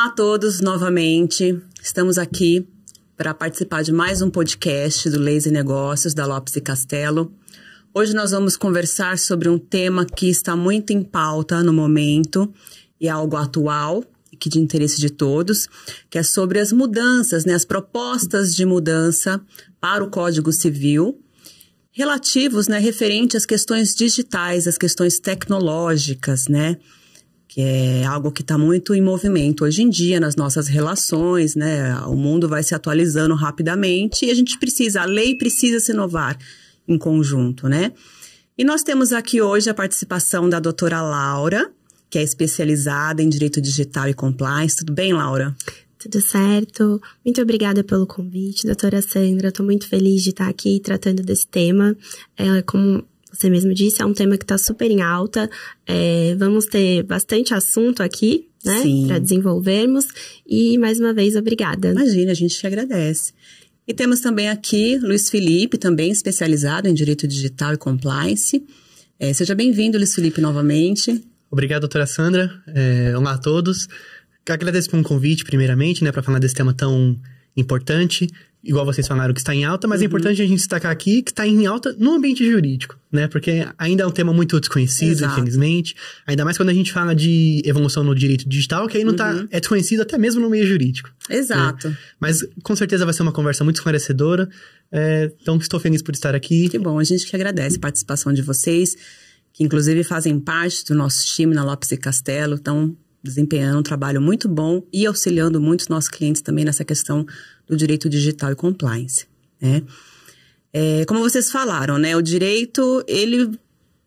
Olá a todos novamente, estamos aqui para participar de mais um podcast do Leis e Negócios da Lopes e Castello. Hoje nós vamos conversar sobre um tema que está muito em pauta no momento e é algo atual e que de interesse de todos, que é sobre as mudanças, as propostas de mudança para o Código Civil, relativos, referente às questões digitais, às questões tecnológicas, que é algo que está muito em movimento hoje em dia nas nossas relações, O mundo vai se atualizando rapidamente e a lei precisa se inovar em conjunto, E nós temos aqui hoje a participação da doutora Laura, que é especializada em Direito Digital e Compliance. Tudo bem, Laura? Tudo certo. Muito obrigada pelo convite, doutora Sandra. Estou muito feliz de estar aqui tratando desse tema. Como você mesmo disse, é um tema que está super em alta. Vamos ter bastante assunto aqui, para desenvolvermos. E, mais uma vez, obrigada. Imagina, a gente te agradece. E temos também aqui Luiz Felipe, também especializado em Direito Digital e Compliance. Seja bem-vindo, Luiz Felipe, novamente. Obrigado, doutora Sandra. Olá a todos. Agradeço por um convite, primeiramente, para falar desse tema tão importante. Igual vocês falaram que está em alta, mas é importante a gente destacar aqui que está em alta no ambiente jurídico, Porque ainda é um tema muito desconhecido, infelizmente. Ainda mais quando a gente fala de evolução no direito digital, que aí não é desconhecido até mesmo no meio jurídico. Exato. Mas com certeza vai ser uma conversa muito esclarecedora. Então estou feliz por estar aqui. Que bom, a gente que agradece a participação de vocês, que inclusive fazem parte do nosso time na Lopes e Castello, estão desempenhando um trabalho muito bom e auxiliando muitos nossos clientes também nessa questão do direito digital e compliance, Como vocês falaram, o direito, ele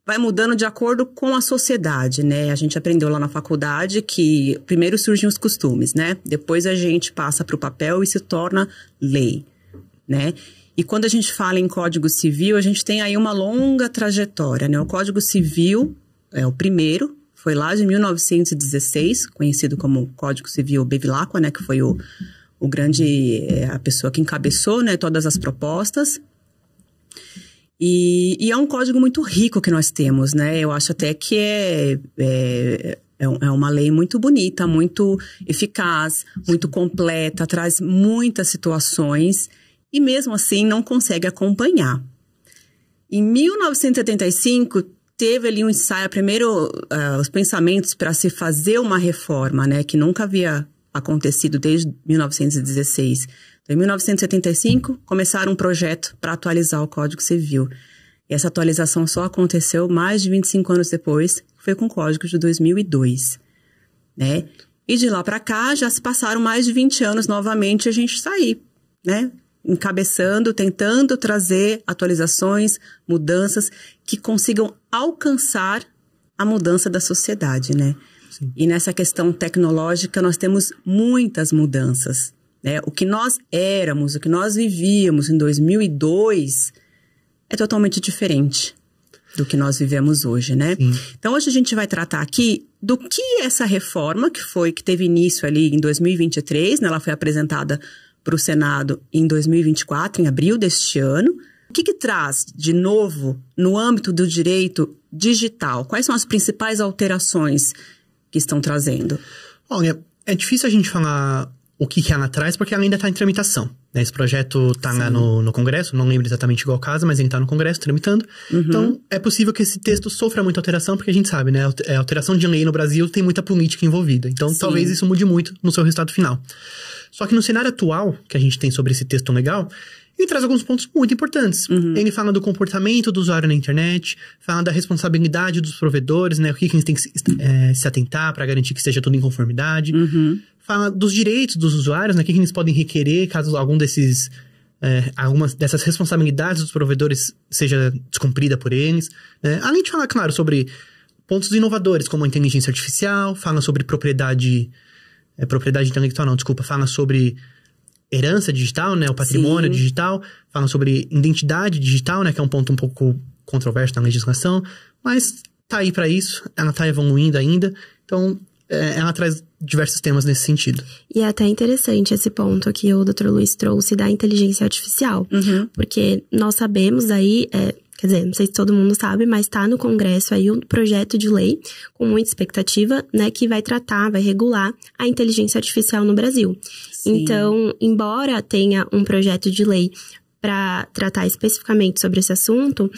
vai mudando de acordo com a sociedade, A gente aprendeu lá na faculdade que primeiro surgem os costumes, Depois a gente passa para o papel e se torna lei, E quando a gente fala em Código Civil, a gente tem aí uma longa trajetória, O Código Civil é o primeiro, foi lá de 1916, conhecido como Código Civil Bevilacqua, que foi o grande, a pessoa que encabeçou, todas as propostas. E é um código muito rico que nós temos, Eu acho até que é uma lei muito bonita, muito eficaz, muito completa, traz muitas situações e mesmo assim não consegue acompanhar. Em 1975, teve ali um ensaio, primeiro os pensamentos para se fazer uma reforma, que nunca havia acontecido desde 1916. Então, em 1975, começaram um projeto para atualizar o Código Civil. E essa atualização só aconteceu mais de 25 anos depois, que foi com o Código de 2002, E de lá para cá, já se passaram mais de 20 anos novamente a gente está aí, encabeçando, tentando trazer atualizações, mudanças que consigam alcançar a mudança da sociedade, Sim. E nessa questão tecnológica nós temos muitas mudanças, O que nós éramos, o que nós vivíamos em 2002 é totalmente diferente do que nós vivemos hoje, Sim. Então hoje a gente vai tratar aqui do que essa reforma que teve início ali em 2023, Ela foi apresentada para o Senado em 2024, em abril deste ano. O que traz de novo no âmbito do direito digital? Quais são as principais alterações que estão trazendo? Olha, é difícil a gente falar o que ela traz, porque ela ainda está em tramitação. Esse projeto está lá no Congresso, não lembro exatamente qual caso, mas ele está no Congresso tramitando. Então, é possível que esse texto sofra muita alteração, porque a gente sabe, A alteração de lei no Brasil tem muita política envolvida. Então, talvez isso mude muito no seu resultado final. Só que no cenário atual que a gente tem sobre esse texto legal, ele traz alguns pontos muito importantes. Ele fala do comportamento do usuário na internet, fala da responsabilidade dos provedores, o que eles têm que se atentar para garantir que esteja tudo em conformidade. Fala dos direitos dos usuários, o que eles podem requerer caso algumas dessas responsabilidades dos provedores seja descumprida por eles. Além de falar, claro, sobre pontos inovadores, como a inteligência artificial, fala sobre propriedade intelectual, fala sobre herança digital, o patrimônio digital, fala sobre identidade digital, que é um ponto um pouco controverso na legislação, mas tá aí para isso, ela tá evoluindo ainda, então ela traz diversos temas nesse sentido. E é até interessante esse ponto que o Dr. Luiz trouxe da inteligência artificial, porque nós sabemos aí quer dizer, não sei se todo mundo sabe, mas está no Congresso aí um projeto de lei com muita expectativa, né, que vai regular a inteligência artificial no Brasil. Sim. Então, embora tenha um projeto de lei para tratar especificamente sobre esse assunto,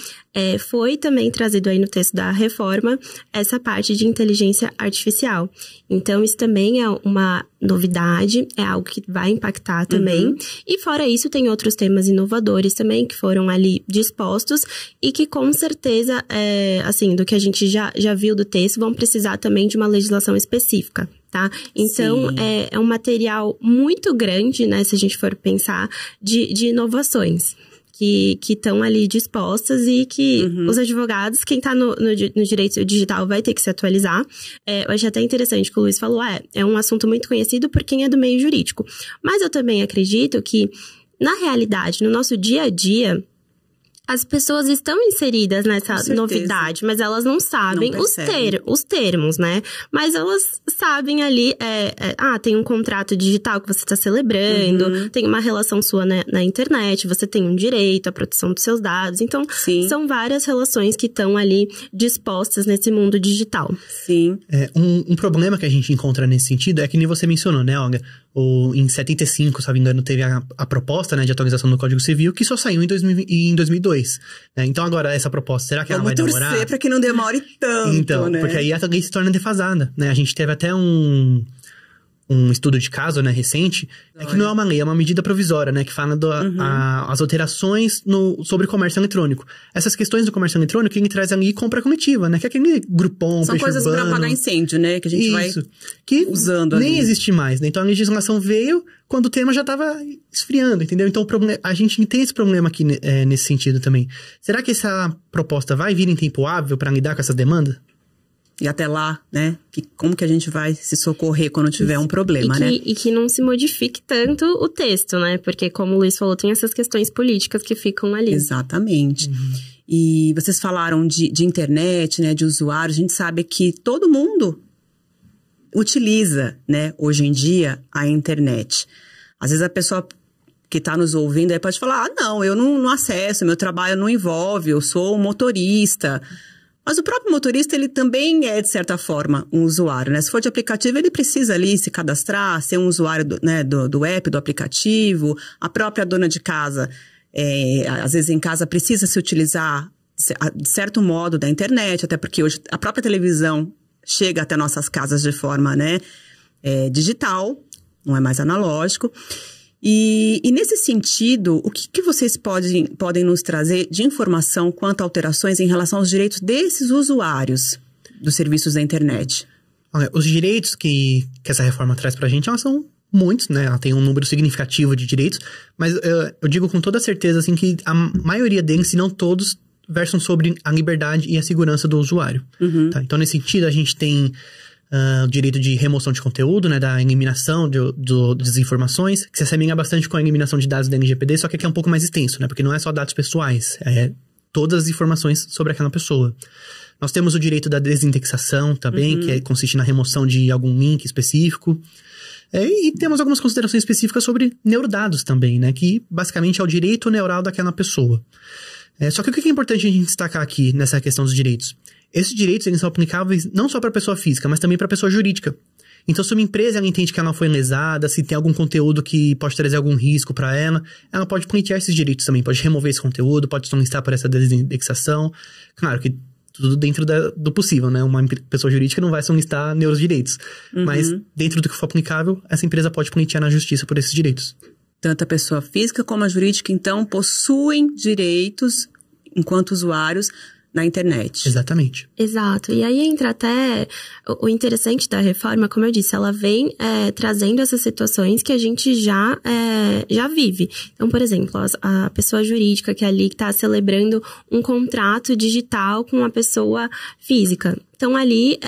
foi também trazido aí no texto da reforma essa parte de inteligência artificial. Então, isso também é uma novidade, é algo que vai impactar também. E fora isso, tem outros temas inovadores também que foram ali dispostos e que com certeza, assim, do que a gente já viu do texto, vão precisar também de uma legislação específica. Tá? Então, é um material muito grande, né, se a gente for pensar, de inovações que estão ali dispostas e que os advogados, quem está no direito digital vai ter que se atualizar. Eu achei até interessante que o Luiz falou, é um assunto muito conhecido por quem é do meio jurídico. Mas eu também acredito que, na realidade, no nosso dia a dia, as pessoas estão inseridas nessa novidade, mas elas não sabem os termos, né? Mas elas sabem ali, tem um contrato digital que você está celebrando, tem uma relação sua na internet, você tem um direito à proteção dos seus dados. Então, são várias relações que estão ali dispostas nesse mundo digital. Sim. Um problema que a gente encontra nesse sentido é que nem você mencionou, né, Olga? Em 75, se não me engano, teve a proposta, né, de atualização do Código Civil, que só saiu em 2002. Né? Então, agora, essa proposta, será que ela vai demorar? Vamos torcer pra que não demore tanto, então, né? Porque aí a lei se torna defasada, né? A gente teve até um estudo de caso, né, recente, que não é uma lei, é uma medida provisória, né, que fala as alterações sobre comércio eletrônico. Essas questões do comércio eletrônico, ele traz ali compra coletiva, né, que é aquele Groupon, são coisas para apagar incêndio, né, que a gente vai usando ali. Nem existe mais, né, então a legislação veio quando o tema já estava esfriando, entendeu? Então a gente tem esse problema aqui nesse sentido também. Será que essa proposta vai vir em tempo hábil para lidar com essa demanda? E até lá, né? Como que a gente vai se socorrer quando tiver um problema, né? E que não se modifique tanto o texto, né? Porque, como o Luiz falou, tem essas questões políticas que ficam ali. Exatamente. E vocês falaram de internet, né? De usuário. A gente sabe que todo mundo utiliza, né? Hoje em dia, a internet. Às vezes a pessoa que está nos ouvindo aí pode falar, não, eu não acesso, meu trabalho não envolve, eu sou um motorista. Mas o próprio motorista, ele também é, de certa forma, um usuário, né? Se for de aplicativo, ele precisa ali se cadastrar, ser um usuário do app, do aplicativo. A própria dona de casa, às vezes em casa, precisa se utilizar, de certo modo, da internet, até porque hoje a própria televisão chega até nossas casas de forma, né, digital, não é mais analógico. E nesse sentido, o que vocês podem nos trazer de informação quanto a alterações em relação aos direitos desses usuários dos serviços da internet? Olha, os direitos que essa reforma traz pra gente, elas são muitos, né? Ela tem um número significativo de direitos, mas eu digo com toda certeza, assim, que a maioria deles, se não todos, versam sobre a liberdade e a segurança do usuário. Tá? Então, nesse sentido, a gente tem o direito de remoção de conteúdo, né, da eliminação de desinformações, que se assemelha bastante com a eliminação de dados da LGPD, só que aqui é um pouco mais extenso, né, porque não é só dados pessoais, é todas as informações sobre aquela pessoa. Nós temos o direito da desindexação também, que consiste na remoção de algum link específico. E temos algumas considerações específicas sobre neurodados também, né, que basicamente é o direito neural daquela pessoa. Só que o que é importante a gente destacar aqui nessa questão dos direitos? Esses direitos, eles são aplicáveis não só para a pessoa física, mas também para a pessoa jurídica. Então, se uma empresa ela entende que ela foi lesada, se tem algum conteúdo que pode trazer algum risco para ela pode pleitear esses direitos também. Pode remover esse conteúdo, pode solicitar por essa desindexação. Claro que tudo dentro do possível, né? Uma pessoa jurídica não vai solicitar neurodireitos. Mas, dentro do que for aplicável, essa empresa pode pleitear na justiça por esses direitos. Tanto a pessoa física como a jurídica, então, possuem direitos enquanto usuários na internet. Exatamente. Exato. E aí entra até o interessante da reforma, como eu disse, ela vem trazendo essas situações que a gente já vive. Então, por exemplo, a pessoa jurídica que ali está celebrando um contrato digital com uma pessoa física. Então, ali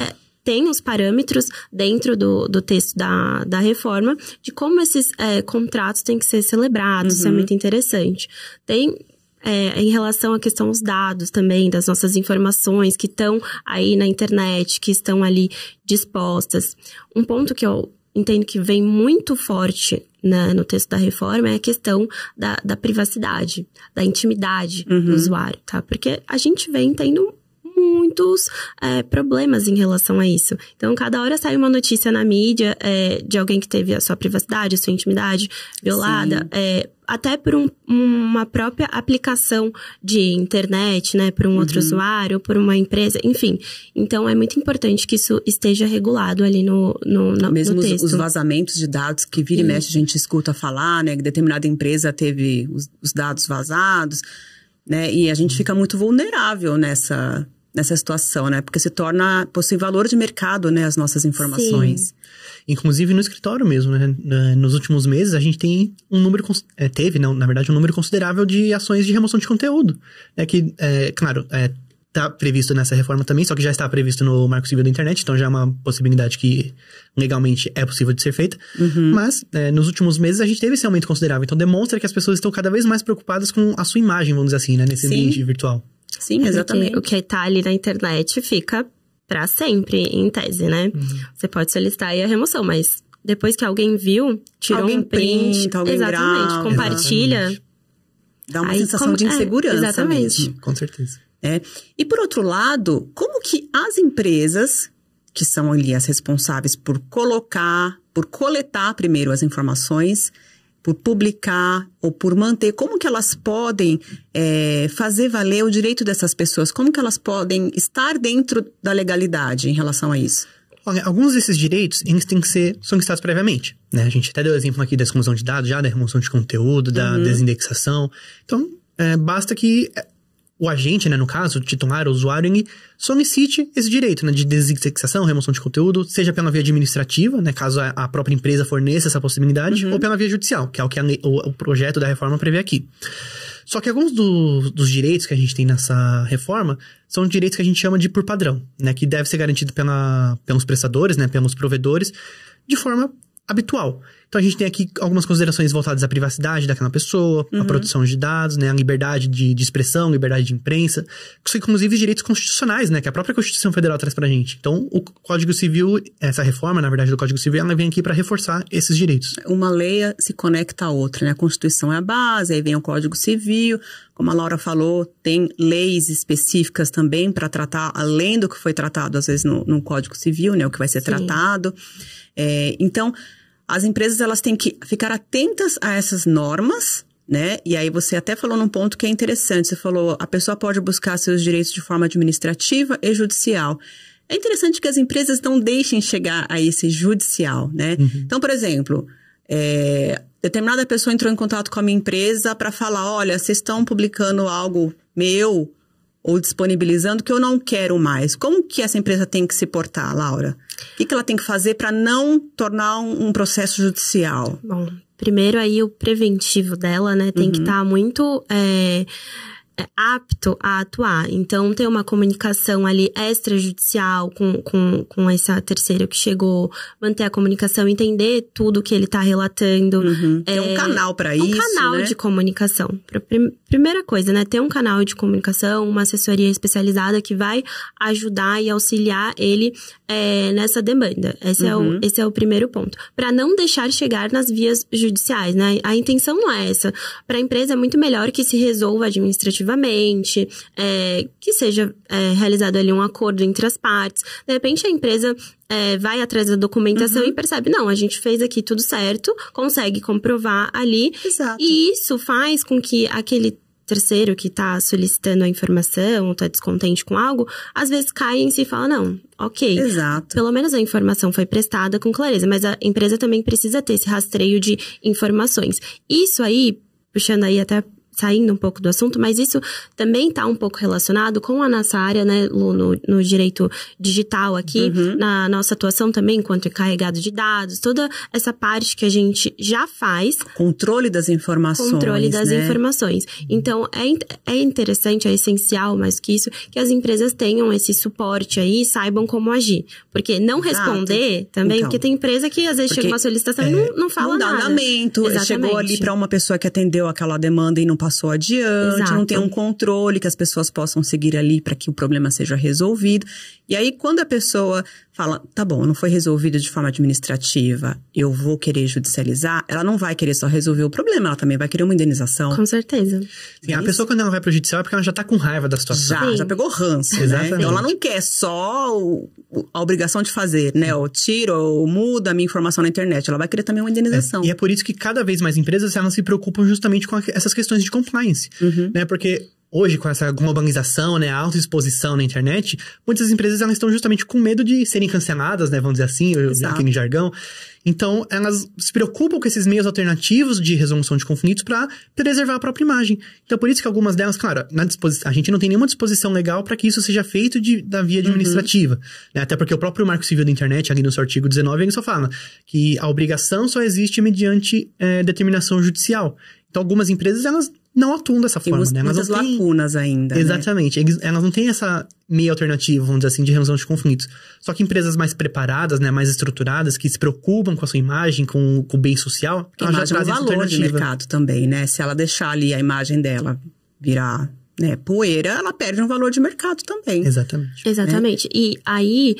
tem os parâmetros dentro do texto da reforma de como esses contratos têm que ser celebrados. Isso é muito interessante. Tem em relação à questão dos dados também, das nossas informações que estão aí na internet, que estão ali dispostas. Um ponto que eu entendo que vem muito forte no texto da reforma é a questão da privacidade, da intimidade do usuário, tá? Porque a gente vem tendo muitos problemas em relação a isso. Então, cada hora sai uma notícia na mídia de alguém que teve a sua privacidade, a sua intimidade violada, até por uma própria aplicação de internet, né, por um outro usuário, por uma empresa, enfim. Então, é muito importante que isso esteja regulado ali no mesmo texto. Os vazamentos de dados que vira e mexe a gente escuta falar, né, que determinada empresa teve os dados vazados, né, e a gente fica muito vulnerável nessa situação, né? Porque possui valor de mercado, né? As nossas informações. Sim. Inclusive no escritório mesmo, né? Nos últimos meses a gente tem um número considerável de ações de remoção de conteúdo. Né? Que, claro, está previsto nessa reforma também, só que já está previsto no Marco Civil da Internet, então já é uma possibilidade que legalmente é possível de ser feita. Mas, nos últimos meses, a gente teve esse aumento considerável. Então, demonstra que as pessoas estão cada vez mais preocupadas com a sua imagem, vamos dizer assim, né? Nesse ambiente virtual. Sim, exatamente. O que tá ali na internet fica pra sempre, em tese, né? Você pode solicitar aí a remoção, mas depois que alguém viu, tirou alguém um print, printa, alguém exatamente, grava, compartilha. Dá uma sensação de insegurança exatamente. mesmo. Com certeza. E por outro lado, como que as empresas, que são ali as responsáveis por coletar primeiro as informações, por publicar ou por manter, como que elas podem fazer valer o direito dessas pessoas? Como que elas podem estar dentro da legalidade em relação a isso? Olha, alguns desses direitos, eles têm que ser solicitados previamente, né? A gente até deu exemplo aqui da exclusão de dados, já da remoção de conteúdo, da desindexação. Então, basta que o agente, né, no caso, o titular, o usuário, ele solicite esse direito, né, de desindexação, remoção de conteúdo, seja pela via administrativa, né, caso a própria empresa forneça essa possibilidade, ou pela via judicial, que é o que o projeto da reforma prevê aqui. Só que alguns dos direitos que a gente tem nessa reforma são direitos que a gente chama de por padrão, né, que deve ser garantido pelos prestadores, né, pelos provedores, de forma habitual. Então, a gente tem aqui algumas considerações voltadas à privacidade daquela pessoa, à proteção de dados, né, a liberdade de expressão, liberdade de imprensa, que são, inclusive, direitos constitucionais, né, que a própria Constituição Federal traz pra gente. Então, o Código Civil, essa reforma, na verdade, do Código Civil, ela vem aqui para reforçar esses direitos. Uma lei se conecta à outra, né? A Constituição é a base, aí vem o Código Civil, como a Laura falou, tem leis específicas também para tratar, além do que foi tratado, às vezes, no Código Civil, né, o que vai ser tratado. Então, as empresas, elas têm que ficar atentas a essas normas, né? E aí você até falou num ponto que é interessante. Você falou, a pessoa pode buscar seus direitos de forma administrativa e judicial. É interessante que as empresas não deixem chegar a esse judicial, né? Então, por exemplo, determinada pessoa entrou em contato com a minha empresa para falar, olha, vocês estão publicando algo meu ou disponibilizando que eu não quero mais. Como que essa empresa tem que se portar, Laura? O que ela tem que fazer para não tornar um processo judicial? Bom, primeiro aí o preventivo dela, né, tem que estar muito apto a atuar. Então, ter uma comunicação ali extrajudicial com essa terceira que chegou, manter a comunicação, entender tudo que ele está relatando. Tem um canal para isso, um canal, né, de comunicação. Primeira coisa, né, ter um canal de comunicação, uma assessoria especializada que vai ajudar e auxiliar ele nessa demanda. Esse é o primeiro ponto. Para não deixar chegar nas vias judiciais, né? A intenção não é essa. Para a empresa é muito melhor que se resolva administrativamente, que seja realizado ali um acordo entre as partes. De repente, a empresa vai atrás da documentação e percebe, não, a gente fez aqui tudo certo, consegue comprovar ali. Exato. E isso faz com que aquele terceiro que está solicitando a informação, está descontente com algo, às vezes cai em si e fala, não, ok. Exato. Pelo menos a informação foi prestada com clareza, mas a empresa também precisa ter esse rastreio de informações. Isso aí, puxando aí até saindo um pouco do assunto, mas isso também está um pouco relacionado com a nossa área, né, no direito digital aqui, na nossa atuação também enquanto encarregado de dados, toda essa parte que a gente já faz. Controle das informações. Controle das né? informações. Então, é interessante, é essencial, mais que isso, que as empresas tenham esse suporte aí e saibam como agir. Porque não responder também, porque tem empresa que às vezes chega uma solicitação e não fala nada. Não dá andamento. Chegou ali para uma pessoa que atendeu aquela demanda e não passou adiante, Exato. Não tem um controle que as pessoas possam seguir ali para que o problema seja resolvido. E aí, quando a pessoa fala, tá bom, não foi resolvido de forma administrativa, eu vou querer judicializar, ela não vai querer só resolver o problema, ela também vai querer uma indenização. Com certeza. Sim, a pessoa, quando ela vai pro judicial, é porque ela já tá com raiva da situação. Já pegou ranço, Exatamente. né? Então ela não quer só a obrigação de fazer, né? Ou tira, ou muda a minha informação na internet. Ela vai querer também uma indenização. E é por isso que cada vez mais empresas, elas se preocupam justamente com essas questões de compliance, né? Porque hoje, com essa globalização, né, a alta exposição na internet, muitas empresas elas estão justamente com medo de serem canceladas, né, vamos dizer assim, aquele jargão. Então, elas se preocupam com esses meios alternativos de resolução de conflitos para preservar a própria imagem. Então, por isso que algumas delas, claro, a gente não tem nenhuma disposição legal para que isso seja feito da via administrativa. Né? Até porque o próprio Marco Civil da Internet, ali no seu artigo 19, ele só fala que a obrigação só existe mediante determinação judicial. Então, algumas empresas, elas não atuam dessa forma, né? Muitas lacunas ainda, exatamente. Né? Elas não têm essa meio alternativa, vamos dizer assim, de resolução de conflitos. Só que empresas mais preparadas, né, mais estruturadas, que se preocupam com a sua imagem, com o bem social, elas já trazem essa alternativa. Valor de mercado também, né? Se ela deixar ali a imagem dela virar, né, poeira, ela perde um valor de mercado também. Exatamente. Exatamente. E aí,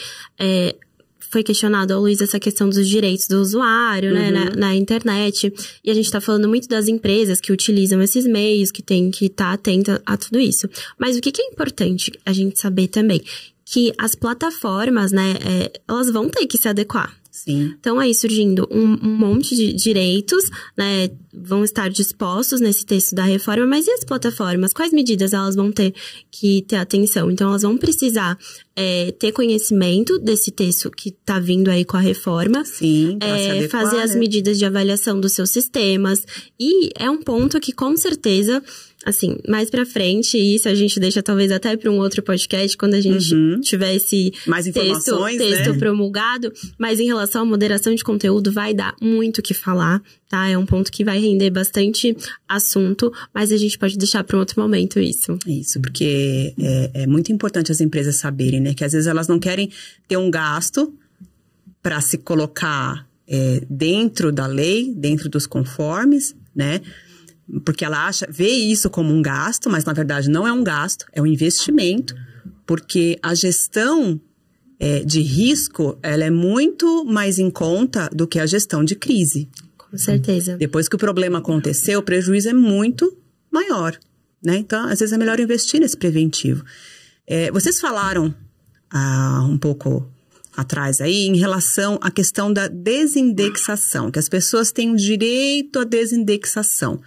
foi questionado, Luiz, essa questão dos direitos do usuário, né, na internet. E a gente tá falando muito das empresas que utilizam esses meios, que tem que estar atenta a tudo isso. Mas o que é importante a gente saber também? Que as plataformas, né, elas vão ter que se adequar. Sim. Então, aí surgindo um monte de direitos, né, vão estar dispostos nesse texto da reforma, mas e as plataformas? Quais medidas elas vão ter que ter atenção? Então, elas vão precisar ter conhecimento desse texto que está vindo aí com a reforma. Sim, se adequar, fazer as medidas de avaliação dos seus sistemas. E é um ponto que, com certeza, assim, mais pra frente, isso a gente deixa talvez até para um outro podcast, quando a gente tiver esse mais texto né? promulgado. Mas em relação à moderação de conteúdo, vai dar muito o que falar, tá? É um ponto que vai render bastante assunto, mas a gente pode deixar para um outro momento isso. Isso, porque é muito importante as empresas saberem, né? Que às vezes elas não querem ter um gasto para se colocar dentro da lei, dentro dos conformes, né? Porque ela vê isso como um gasto, mas na verdade não é um gasto, é um investimento, porque a gestão de risco, ela é muito mais em conta do que a gestão de crise. Com certeza. Depois que o problema aconteceu, o prejuízo é muito maior, né? Então, às vezes é melhor investir nesse preventivo. Vocês falaram um pouco atrás aí em relação à questão da desindexação, que as pessoas têm o direito à desindexação.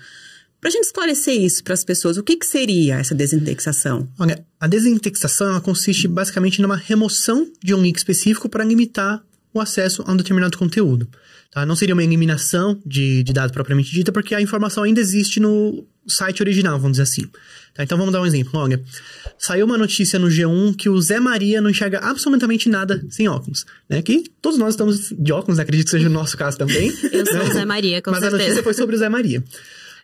Para a gente esclarecer isso para as pessoas, o que seria essa desindexação? Olha, a desindexação ela consiste basicamente numa remoção de um link específico para limitar o acesso a um determinado conteúdo. Tá? Não seria uma eliminação de dado propriamente dita, porque a informação ainda existe no site original, vamos dizer assim. Tá? Então vamos dar um exemplo. Olha, saiu uma notícia no G1 que o Zé Maria não enxerga absolutamente nada sem óculos. Né? Que todos nós estamos de óculos, né? Acredito que seja o nosso caso também. Eu sou o Zé Maria, com certeza. Mas a notícia foi sobre o Zé Maria.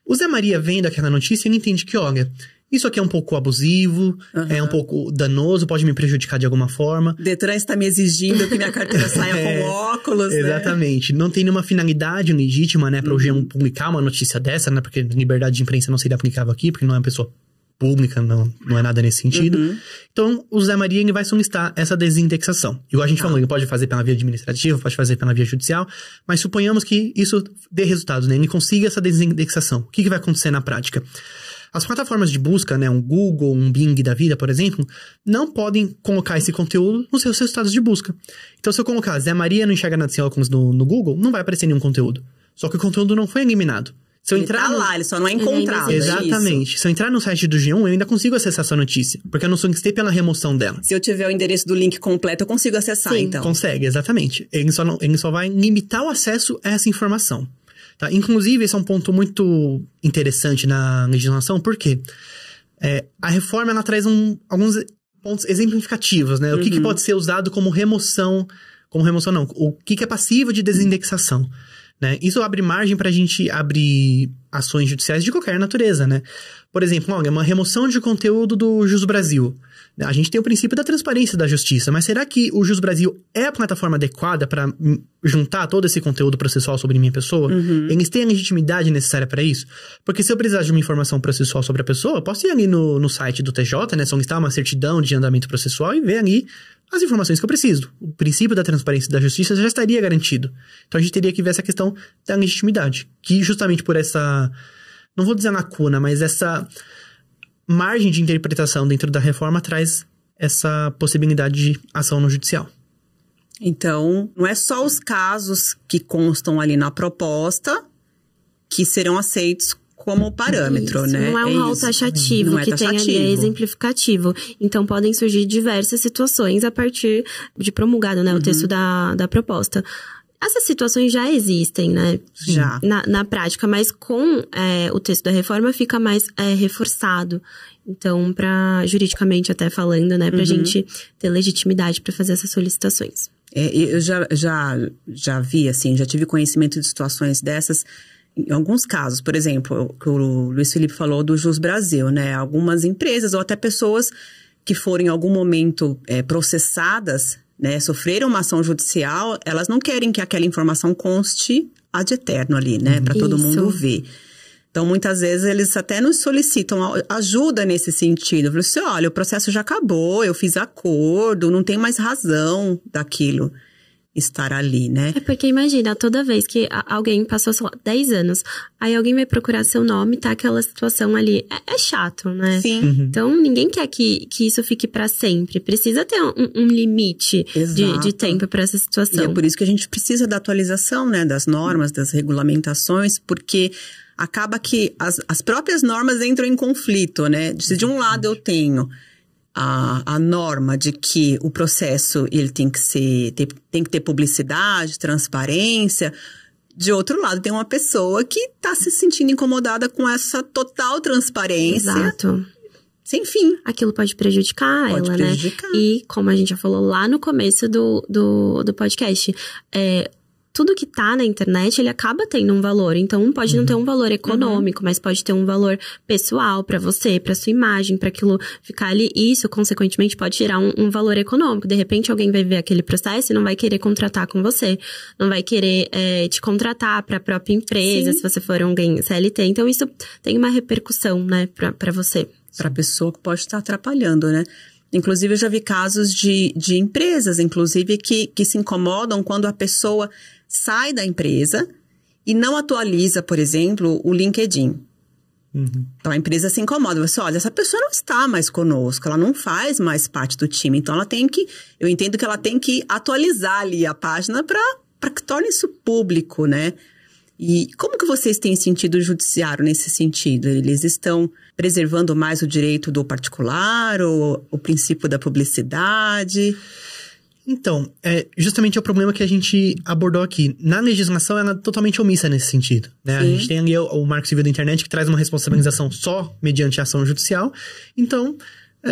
O Zé Maria vendo aquela notícia, ele entende que, olha, isso aqui é um pouco abusivo, é um pouco danoso, pode me prejudicar de alguma forma. Detran está me exigindo que minha carteira saia com óculos, exatamente. Né? Não tem nenhuma finalidade legítima, né, para o G1 publicar uma notícia dessa, né, porque liberdade de imprensa não seria aplicável aqui, porque não é uma pessoa pública, não é nada nesse sentido. Então, o Zé Maria ele vai solicitar essa desindexação. Igual a gente falou, ele pode fazer pela via administrativa, pode fazer pela via judicial, mas suponhamos que isso dê resultados, né? Ele consiga essa desindexação. O que vai acontecer na prática? As plataformas de busca, né, um Google, um Bing da vida, por exemplo, não podem colocar esse conteúdo nos seus resultados de busca. Então, se eu colocar Zé Maria não enxerga nada sem óculos no Google, não vai aparecer nenhum conteúdo. Só que o conteúdo não foi eliminado. Se eu entrar lá, ele só não é encontrado. Exatamente. Se eu entrar no site do G1, eu ainda consigo acessar essa notícia. Porque eu não solicitei pela remoção dela. Se eu tiver o endereço do link completo, eu consigo acessar, Sim, então. Consegue, exatamente. Ele só vai limitar o acesso a essa informação. Tá? Inclusive, esse é um ponto muito interessante na legislação, porque a reforma ela traz alguns pontos exemplificativos, né? O que pode ser usado como remoção... Como remoção, não. O que é passivo de desindexação. Né? Isso abre margem para a gente abrir ações judiciais de qualquer natureza, né? Por exemplo, olha, uma remoção de conteúdo do Jus Brasil. A gente tem o princípio da transparência da justiça, mas será que o Jus Brasil é a plataforma adequada para juntar todo esse conteúdo processual sobre minha pessoa? Eles têm a legitimidade necessária para isso? Porque se eu precisar de uma informação processual sobre a pessoa, eu posso ir ali no site do TJ, né? Solicitar uma certidão de andamento processual e ver ali as informações que eu preciso. O princípio da transparência e da justiça já estaria garantido. Então a gente teria que ver essa questão da legitimidade, que justamente por essa, não vou dizer lacuna, mas essa margem de interpretação dentro da reforma traz essa possibilidade de ação no judicial. Então, não é só os casos que constam ali na proposta que serão aceitos como parâmetro, isso, né? Não é um rol taxativo que tem ali, é exemplificativo. Então, podem surgir diversas situações a partir de promulgado, né, o texto da proposta. Essas situações já existem, né? Já. Na prática, mas com o texto da reforma fica mais reforçado. Então, juridicamente até falando, né, pra gente ter legitimidade para fazer essas solicitações. Eu já vi, assim, já tive conhecimento de situações dessas. Em alguns casos, por exemplo, que o Luiz Felipe falou do Jus Brasil, né? Algumas empresas ou até pessoas que foram em algum momento processadas, né? Sofreram uma ação judicial, elas não querem que aquela informação conste ad eterno ali, né? Para todo mundo ver. Então, muitas vezes, eles até nos solicitam ajuda nesse sentido. Falam assim, olha, o processo já acabou, eu fiz acordo, não tem mais razão daquilo estar ali, né? É porque imagina, toda vez que alguém passou, sei lá, 10 anos, aí alguém vai procurar seu nome, tá aquela situação ali. É chato, né? Sim. Então, ninguém quer que isso fique pra sempre. Precisa ter um limite de tempo pra essa situação. E é por isso que a gente precisa da atualização, né? Das normas, das regulamentações, porque acaba que as próprias normas entram em conflito, né? Se de um lado eu tenho a norma de que o processo ele tem que ter publicidade, transparência. De outro lado, tem uma pessoa que está se sentindo incomodada com essa total transparência. Exato. Sem fim. Aquilo pode prejudicar ela, né? E como a gente já falou lá no começo do podcast, tudo que tá na internet, ele acaba tendo um valor. Então, pode não ter um valor econômico, mas pode ter um valor pessoal pra você, pra sua imagem, pra aquilo ficar ali. Isso, consequentemente, pode gerar um valor econômico. De repente, alguém vai ver aquele processo e não vai querer contratar com você. Não vai querer te contratar pra própria empresa, se você for alguém CLT. Então, isso tem uma repercussão, né, pra você. Pra pessoa que pode estar atrapalhando, né? Inclusive, eu já vi casos de empresas, inclusive, que se incomodam quando a pessoa sai da empresa e não atualiza, por exemplo, o LinkedIn. Então, a empresa se incomoda. Você, olha, essa pessoa não está mais conosco, ela não faz mais parte do time. Então, eu entendo que ela tem que atualizar ali a página para que torne isso público, né? E como que vocês têm sentido o judiciário nesse sentido? Eles estão preservando mais o direito do particular ou o princípio da publicidade? Então, justamente é o problema que a gente abordou aqui. Na legislação, ela é totalmente omissa nesse sentido, né? A gente tem ali o Marco Civil da Internet, que traz uma responsabilização só mediante a ação judicial. Então,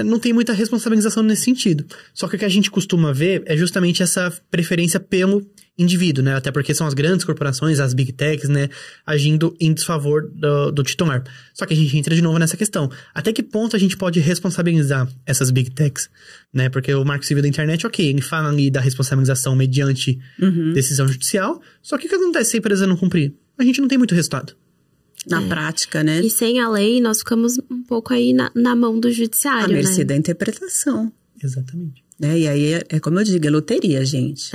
não tem muita responsabilização nesse sentido. Só que o que a gente costuma ver é justamente essa preferência pelo indivíduo, né? Até porque são as grandes corporações, as big techs, né? Agindo em desfavor do titular. Só que a gente entra de novo nessa questão. Até que ponto a gente pode responsabilizar essas big techs, né? Porque o Marco Civil da Internet, ok, ele fala ali da responsabilização mediante decisão judicial. Só que o que acontece se a empresa não cumprir? A gente não tem muito resultado. Na prática, né? E sem a lei, nós ficamos um pouco aí na mão do judiciário, à mercê né? da interpretação. Exatamente. E aí, como eu digo, é loteria, gente.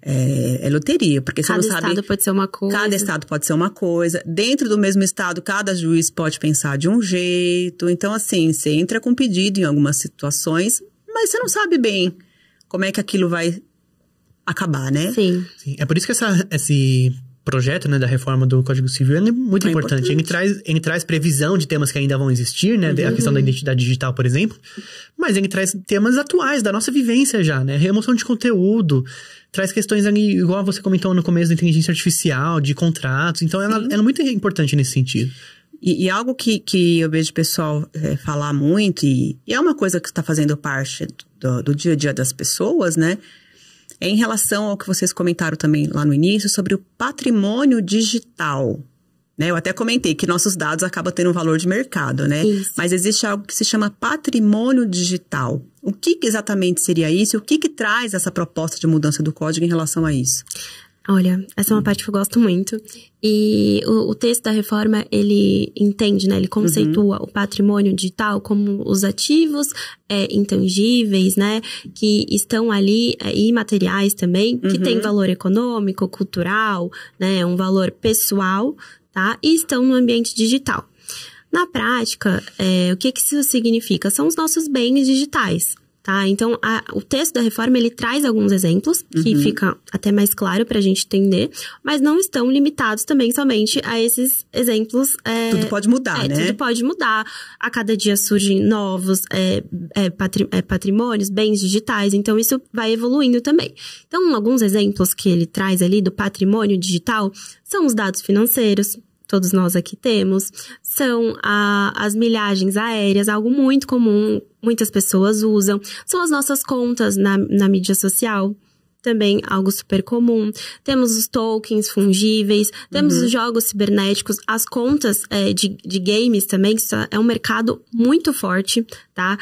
É loteria, porque você não sabe... Cada estado pode ser uma coisa. Cada estado pode ser uma coisa. Dentro do mesmo estado, cada juiz pode pensar de um jeito. Então, assim, você entra com pedido em algumas situações, mas você não sabe bem como é que aquilo vai acabar, né? Sim. É por isso que esse projeto, né, da reforma do Código Civil é muito importante. Ele traz previsão de temas que ainda vão existir, né? A questão da identidade digital, por exemplo. Mas ele traz temas atuais, da nossa vivência já, né? Remoção de conteúdo. Traz questões ali, igual você comentou no começo, da inteligência artificial, de contratos. Então, ela é muito importante nesse sentido. E algo que eu vejo o pessoal falar muito, e é uma coisa que está fazendo parte do dia a dia das pessoas, né? É em relação ao que vocês comentaram também lá no início, sobre o patrimônio digital. Né? Eu até comentei que nossos dados acabam tendo um valor de mercado, né? Isso. Mas existe algo que se chama patrimônio digital. O que exatamente seria isso? E o que traz essa proposta de mudança do código em relação a isso? Olha, essa é uma parte que eu gosto muito. E o texto da reforma, ele entende, né? Ele conceitua o patrimônio digital como os ativos intangíveis, né? Que estão ali, imateriais também, que têm valor econômico, cultural, né? Um valor pessoal, tá? E estão no ambiente digital. Na prática, o que isso significa? São os nossos bens digitais. Tá? Então, o texto da reforma, ele traz alguns exemplos, que fica até mais claro pra gente entender, mas não estão limitados também somente a esses exemplos. Tudo pode mudar, né? Tudo pode mudar. A cada dia surgem novos patrimônios, bens digitais, então isso vai evoluindo também. Então, alguns exemplos que ele traz ali do patrimônio digital são os dados financeiros, todos nós aqui temos, são as milhagens aéreas, algo muito comum, muitas pessoas usam. São as nossas contas na mídia social, também algo super comum. Temos os tokens fungíveis, temos os jogos cibernéticos, as contas de games também, que é um mercado muito forte, tá?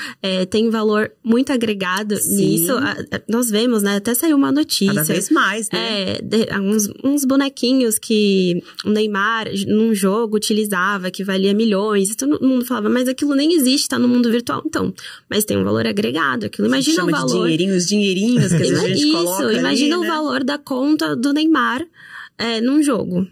Tem valor muito agregado nisso. Nós vemos, né? Até saiu uma notícia. Cada vez mais, né? Uns bonequinhos que o Neymar, num jogo, utilizava, que valia milhões. Todo mundo falava, mas aquilo nem existe, tá no mundo virtual. Então, mas tem um valor agregado. Aquilo, imagina o valor. Os dinheirinhos que a gente coloca. Imagina ali, o valor da conta do Neymar num jogo.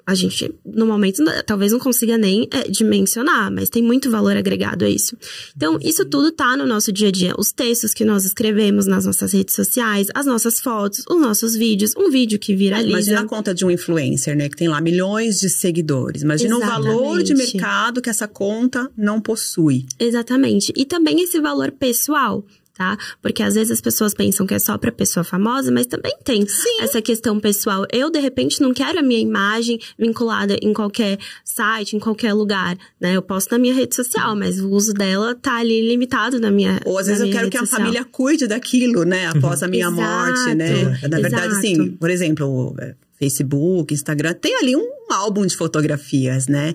A gente, no momento, talvez não consiga nem dimensionar, mas tem muito valor agregado a isso. Então, isso tudo tá no nosso dia a dia. Os textos que nós escrevemos nas nossas redes sociais, as nossas fotos, os nossos vídeos, um vídeo que viraliza. Imagina a conta de um influencer, né? Que tem lá milhões de seguidores. Imagina o valor de mercado que essa conta não possui. Exatamente. E também esse valor pessoal. Tá? Porque às vezes as pessoas pensam que é só pra pessoa famosa, mas também tem essa questão pessoal. Eu, de repente, não quero a minha imagem vinculada em qualquer site, em qualquer lugar, né? Eu posto na minha rede social, mas o uso dela tá ali limitado na minha Ou às vezes eu quero que a família cuide daquilo, né? Após a minha morte, né? Na verdade, sim, por exemplo, Facebook, Instagram, tem ali um álbum de fotografias, né?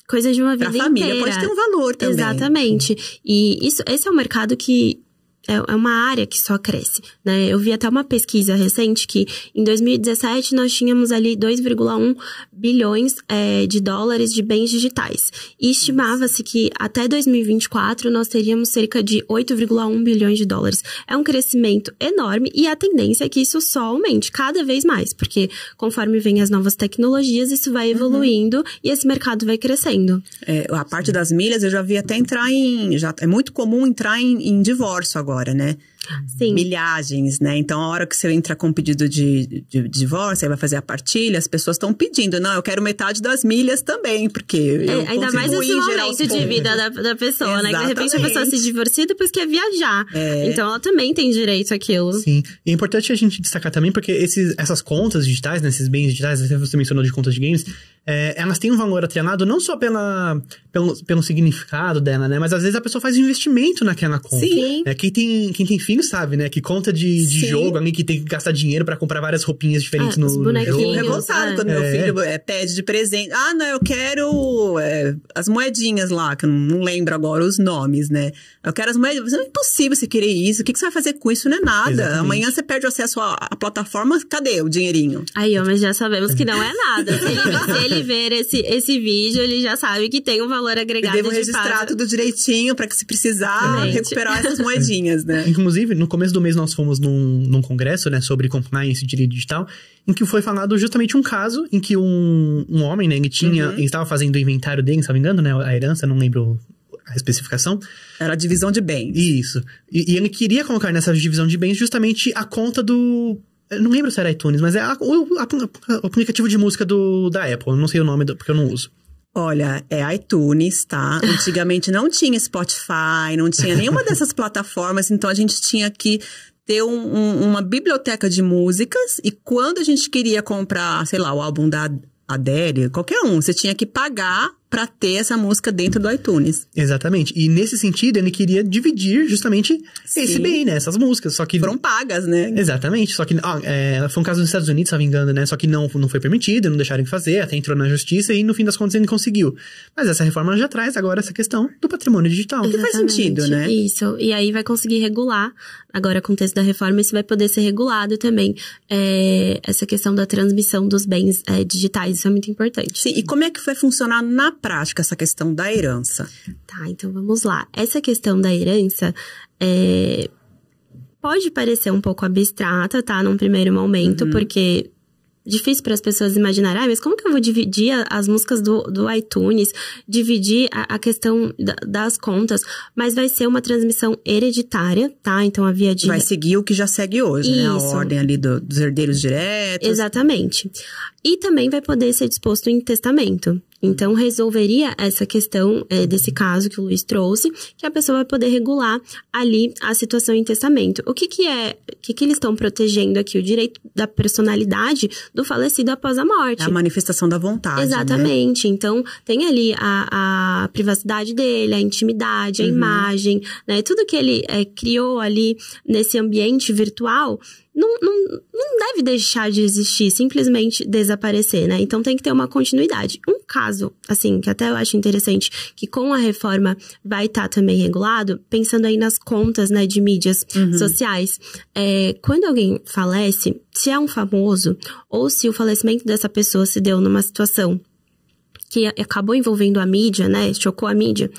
Coisa de uma vida inteira. Pra família pode ter um valor também. Exatamente. E esse é um mercado que é uma área que só cresce, né? Eu vi até uma pesquisa recente que em 2017 nós tínhamos ali 2,1 bilhões de dólares de bens digitais. E estimava-se que até 2024 nós teríamos cerca de 8,1 bilhões de dólares. É um crescimento enorme e a tendência é que isso só aumente cada vez mais, porque conforme vem as novas tecnologias, isso vai evoluindo e esse mercado vai crescendo. A parte das milhas eu já vi até entrar é muito comum entrar em divórcio agora. Né? Sim. Milhagens, né? Então, a hora que você entra com um pedido de divórcio, aí vai fazer a partilha, as pessoas estão pedindo, não, eu quero metade das milhas também, porque ainda mais nesse momento de vida da pessoa, né? Que de repente a pessoa se divorcia e depois quer viajar. Então, ela também tem direito àquilo. Sim. E é importante a gente destacar também, porque essas contas digitais, né? Esses bens digitais, você mencionou de contas de games, elas têm um valor atrelado não só pelo significado dela, né? Mas às vezes a pessoa faz investimento naquela conta. Sim. Quem tem filho sabe, né? Que conta de jogo, alguém que tem que gastar dinheiro pra comprar várias roupinhas diferentes no jogo. Eu fico revoltada quando meu filho pede de presente. Ah, não, eu quero as moedinhas lá, que eu não lembro agora os nomes, né? Eu quero as moedinhas. É impossível você querer isso. O que você vai fazer com isso? Não é nada. Exatamente. Amanhã você perde o acesso à plataforma, cadê o dinheirinho? Aí, mas já sabemos que não é nada. Se ele ver esse vídeo, ele já sabe que tem um valor agregado. Eu devo registrar tudo direitinho pra que, se precisar, recuperar essas moedinhas, né? Inclusive, no começo do mês nós fomos num congresso, né, sobre compliance de direito digital, em que foi falado justamente um caso em que um homem, né, ele estava fazendo o inventário dele, se não me engano, né, a herança, não lembro a especificação. Era a divisão de bens. Isso. E ele queria colocar nessa divisão de bens justamente a conta do... Eu não lembro se era iTunes, mas é o aplicativo de música da Apple. Eu não sei o nome, porque eu não uso. Olha, iTunes, tá? Antigamente não tinha Spotify, não tinha nenhuma dessas plataformas, então a gente tinha que ter uma biblioteca de músicas, e quando a gente queria comprar, sei lá, o álbum da Adele, qualquer um, você tinha que pagar pra ter essa música dentro do iTunes. Exatamente. E nesse sentido, ele queria dividir justamente esse bem, né? Essas músicas. Só que... Foram pagas, né? Exatamente. Só que foi um caso nos Estados Unidos, se não me engano, né? Só que não foi permitido, não deixaram de fazer, até entrou na justiça e no fim das contas ele conseguiu. Mas essa reforma já traz agora essa questão do patrimônio digital. Exatamente. Que faz sentido, né? Isso. E aí vai conseguir regular, agora com o texto da reforma, isso vai poder ser regulado também. Essa questão da transmissão dos bens digitais, isso é muito importante. Sim, e como é que vai funcionar na prática essa questão da herança? Tá, então vamos lá. Essa questão da herança pode parecer um pouco abstrata, tá? Num primeiro momento, porque... difícil para as pessoas imaginarem, mas como que eu vou dividir as músicas do iTunes, dividir a questão das contas, mas vai ser uma transmissão hereditária, tá? Então a via de... Vai seguir o que já segue hoje, né? A ordem ali dos herdeiros diretos. Exatamente. E também vai poder ser disposto em testamento. Então, resolveria essa questão desse caso que o Luiz trouxe, que a pessoa vai poder regular ali a situação em testamento. O que eles estão protegendo aqui? O direito da personalidade do falecido após a morte. É a manifestação da vontade, exatamente. Né? Então, tem ali a privacidade dele, a intimidade, a imagem, né? Tudo que ele criou ali nesse ambiente virtual... Não deve deixar de existir, simplesmente desaparecer, né? Então tem que ter uma continuidade. Um caso, assim, que até eu acho interessante, que com a reforma vai estar também regulado, pensando aí nas contas, né, de mídias sociais. Quando alguém falece, se é um famoso, ou se o falecimento dessa pessoa se deu numa situação que acabou envolvendo a mídia, né, chocou a mídia...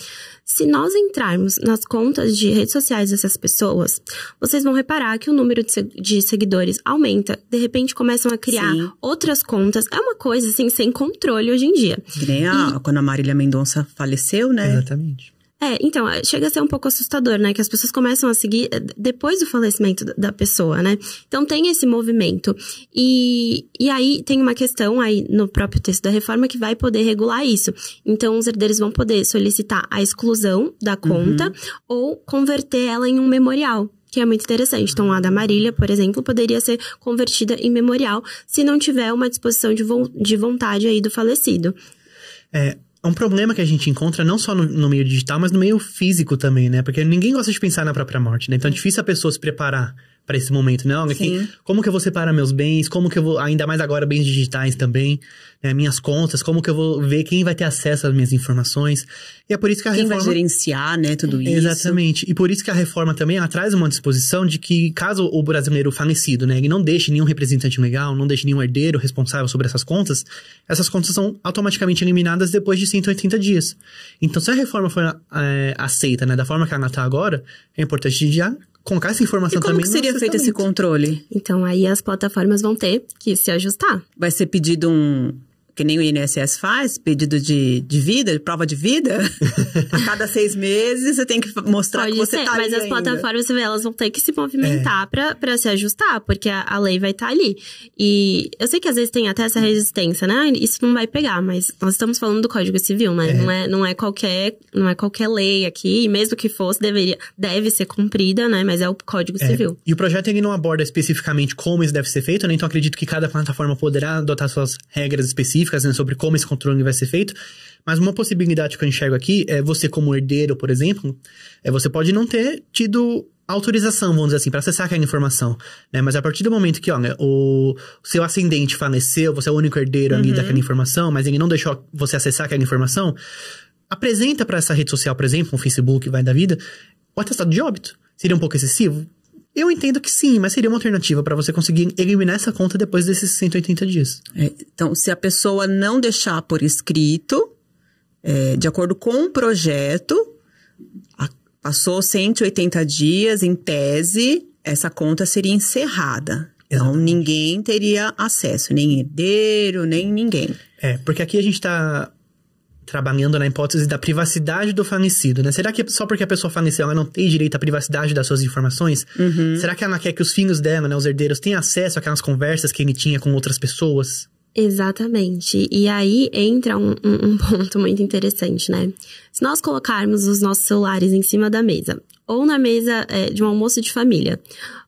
Se nós entrarmos nas contas de redes sociais dessas pessoas, vocês vão reparar que o número de seguidores aumenta. De repente, começam a criar outras contas. É uma coisa, assim, sem controle hoje em dia. Que nem quando a Marília Mendonça faleceu, né? Exatamente. Então, chega a ser um pouco assustador, né? Que as pessoas começam a seguir depois do falecimento da pessoa, né? Então, tem esse movimento. E aí, tem uma questão aí no próprio texto da reforma que vai poder regular isso. Então, os herdeiros vão poder solicitar a exclusão da conta ou converter ela em um memorial. Que é muito interessante. Então, a da Marília, por exemplo, poderia ser convertida em memorial se não tiver uma disposição de vontade aí do falecido. É um problema que a gente encontra não só no meio digital, mas no meio físico também, né? Porque ninguém gosta de pensar na própria morte, né? Então é difícil a pessoa se preparar para esse momento, né? Como que eu vou separar meus bens? Como que eu vou, ainda mais agora, bens digitais também, né? Minhas contas, como que eu vou ver quem vai ter acesso às minhas informações? E é por isso que a reforma... Quem vai gerenciar, né, tudo isso. Exatamente. E por isso que a reforma também, ela traz uma disposição de que, caso o brasileiro falecido, né, ele não deixe nenhum representante legal, não deixe nenhum herdeiro responsável sobre essas contas são automaticamente eliminadas depois de 180 dias. Então, se a reforma for aceita, né, da forma que ela está agora, é importante já colocar essa informação também. E como que seria feito esse controle? Então, aí as plataformas vão ter que se ajustar. Vai ser pedido que nem o INSS faz, pedido de vida, de prova de vida. A cada 6 meses você tem que mostrar Pode que você ser, tá ali mas as ainda. plataformas, elas vão ter que se movimentar pra se ajustar, porque a lei vai estar ali. E eu sei que às vezes tem até essa resistência, né? Isso não vai pegar, mas nós estamos falando do Código Civil, né? Não é qualquer lei aqui, e mesmo que fosse, deve ser cumprida, né? Mas é o Código Civil. E o projeto, ele não aborda especificamente como isso deve ser feito, né? Então acredito que cada plataforma poderá adotar suas regras específicas, né, sobre como esse controle vai ser feito. Mas uma possibilidade que eu enxergo aqui é você, como herdeiro, por exemplo, você pode não ter tido autorização, vamos dizer assim, para acessar aquela informação, né? Mas a partir do momento que, o seu ascendente faleceu, você é o único herdeiro ali daquela informação, mas ele não deixou você acessar aquela informação, apresenta para essa rede social, por exemplo, um Facebook, vai da vida, o atestado de óbito. Seria um pouco excessivo? Eu entendo que sim, mas seria uma alternativa para você conseguir eliminar essa conta depois desses 180 dias. Então, se a pessoa não deixar por escrito, de acordo com o projeto, passou 180 dias, em tese, essa conta seria encerrada. Então, ninguém teria acesso, nem herdeiro, nem ninguém. Porque aqui a gente está trabalhando na hipótese da privacidade do falecido, né? Será que só porque a pessoa faleceu, ela não tem direito à privacidade das suas informações? Será que ela quer que os filhos dela, né, os herdeiros, tenham acesso àquelas conversas que ele tinha com outras pessoas? Exatamente. E aí entra um ponto muito interessante, né? Se nós colocarmos os nossos celulares em cima da mesa, ou na mesa de um almoço de família,